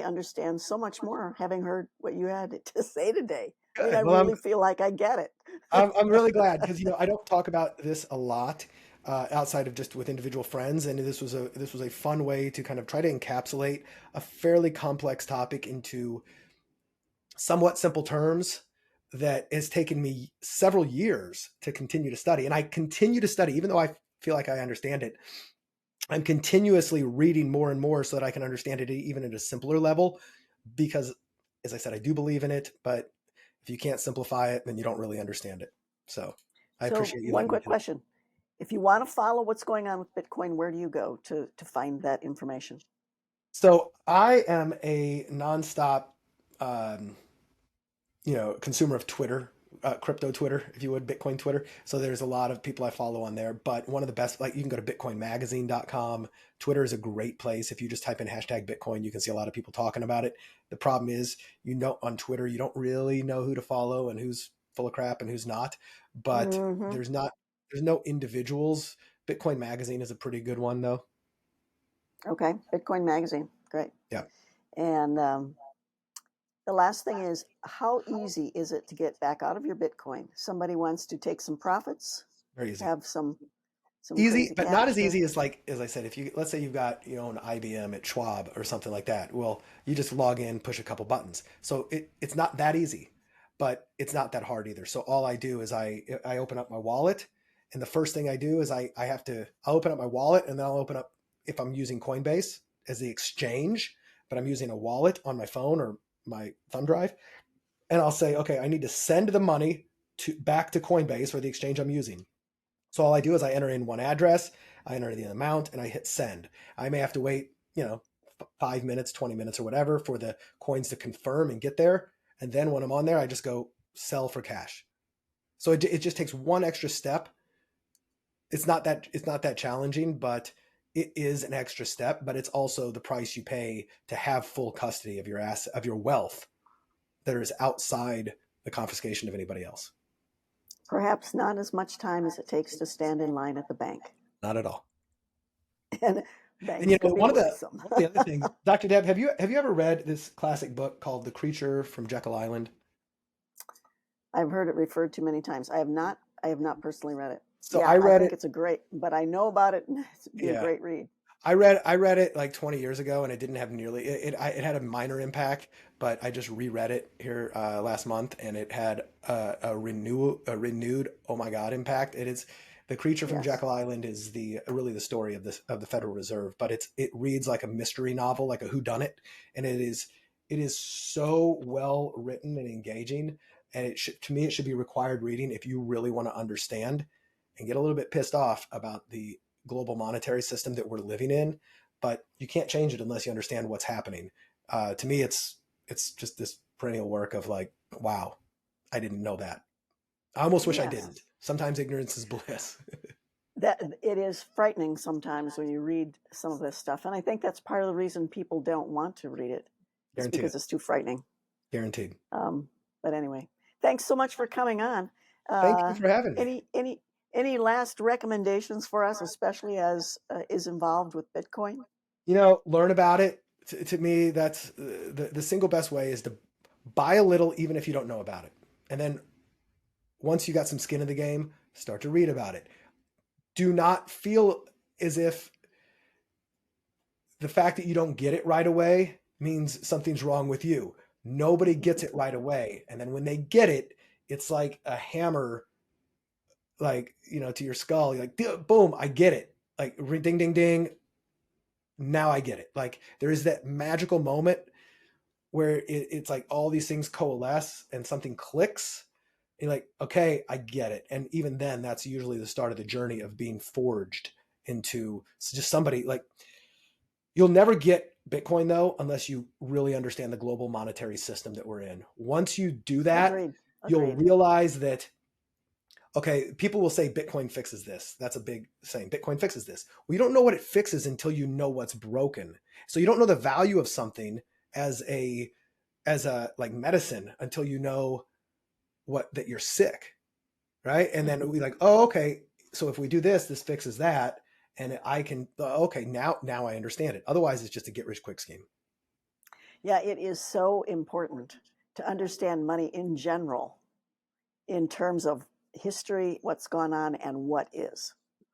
understand so much more having heard what you had to say today. I mean, I Good. Well, really feel like I get it. I'm really glad because I don't talk about this a lot outside of just with individual friends, and this was a fun way to kind of try to encapsulate a fairly complex topic into somewhat simple terms that has taken me several years to continue to study, and I continue to study even though I feel like I understand it. I'm continuously reading more and more so that I can understand it even at a simpler level because, as I said, I do believe in it, but if you can't simplify it, then you don't really understand it. So I So, appreciate you one letting me quick do that. question. If you want to follow what's going on with Bitcoin, where do you go to find that information? So I am a nonstop, um, consumer of Twitter, crypto Twitter, if you would, Bitcoin Twitter. So there's a lot of people I follow on there, but one of the best, like you can go to bitcoinmagazine.com. Twitter is a great place. If you just type in hashtag Bitcoin, you can see a lot of people talking about it. The problem is, on Twitter, you don't really know who to follow and who's full of crap and who's not, but Hmm. there's no individuals. Bitcoin Magazine is a pretty good one though. Okay, Bitcoin Magazine, great. Yeah, And the last thing is, how easy is it to get back out of your Bitcoin? Somebody wants to take some profits, very easy. have some Easy, crazy but not as cash. easy as, like as I said, if you, let's say you've got an IBM at Schwab or something like that. Well, you just log in, push a couple buttons. So it's not that easy, but it's not that hard either. So all I do is I open up my wallet, and the first thing I do is I'll open up my wallet, and then I'll open up, if I'm using Coinbase as the exchange, but I'm using a wallet on my phone or my thumb drive, and I'll say, okay, I need to send the money back to Coinbase or the exchange I'm using. So all I do is I enter in one address, I enter the amount, and I hit send. I may have to wait, 5 minutes, 20 minutes, or whatever for the coins to confirm and get there. And then when I'm on there, I just go sell for cash. So it just takes one extra step. It's not that challenging, but it is an extra step. But it's also the price you pay to have full custody of your wealth that is outside the confiscation of anybody else. Perhaps not as much time as it takes to stand in line at the bank. Not at all. And And banks can be one of the worrisome. one of the other things, Dr. Deb, have you ever read this classic book called The Creature from Jekyll Island? I've heard it referred to many times. I have not personally read it. So Yeah, I I read think it. it's a great, but I know about it and it'd be a Yeah, great read. I read it like 20 years ago, and it didn't have nearly it had a minor impact, but I just reread it here last month, and it had a renewed oh my god impact. It is The Creature from Yes. Jekyll Island is really the story of the Federal Reserve, but it reads like a mystery novel, like a whodunit, and it is so well written and engaging, and to me it should be required reading if you really want to understand and get a little bit pissed off about the global monetary system that we're living in, but you can't change it unless you understand what's happening. To me, it's just this perennial work of like, wow, I didn't know that. I almost wish I Yes. didn't. Sometimes ignorance is bliss. That it is frightening sometimes when you read some of this stuff. And I think that's part of the reason people don't want to read it. It's Guaranteed because it. it's too frightening. Guaranteed. Um, but anyway, thanks so much for coming on. Thank you Uh, for having me. any last recommendations for us, especially as is involved with Bitcoin? Learn about it. To me, that's the single best way is to buy a little, even if you don't know about it. And then once you got some skin in the game, start to read about it. Do not feel as if the fact that you don't get it right away means something's wrong with you. Nobody gets it right away. And then when they get it, it's like a hammer, like, to your skull. You're like, boom, I get it. Like, ding, ding, ding. Now I get it. Like, there is that magical moment where it's like all these things coalesce and something clicks. And you're like, okay, I get it. And even then, that's usually the start of the journey of being forged into just somebody like, you'll never get Bitcoin though unless you really understand the global monetary system that we're in. Once you do that, Agreed. you'll Agreed. realize that okay, people will say Bitcoin fixes this. That's a big saying. Bitcoin fixes this. Well, you don't know what it fixes until you know what's broken. So you don't know the value of something as a like medicine until you know that you're sick, right? And then we like, oh, okay, so if we do this, this fixes that, and I can okay, now I understand it. Otherwise, it's just a get rich quick scheme. Yeah, it is so important to understand money in general, in terms of history, what's gone on, and what is.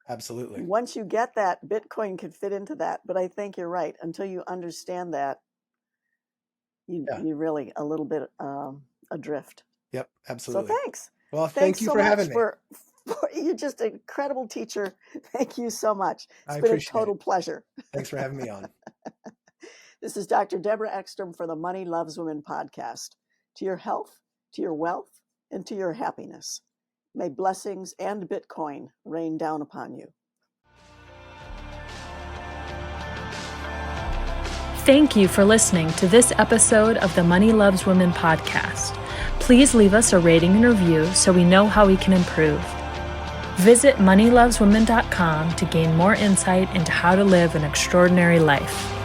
Absolutely. Once you get that, Bitcoin could fit into that. But I think you're right. Until you understand that, you're really a little bit adrift. Yep, absolutely. So thanks. Well, Thanks thank you so for much having me. You're just an incredible teacher. Thank you so much. It's I been a appreciate total it. pleasure. Thanks for having me on. This is Dr. Deborah Ekstrom for the Money Loves Women podcast. To your health, to your wealth, and to your happiness. May blessings and Bitcoin rain down upon you. Thank you for listening to this episode of the Money Loves Women podcast. Please leave us a rating and review so we know how we can improve. Visit moneyloveswomen.com to gain more insight into how to live an extraordinary life.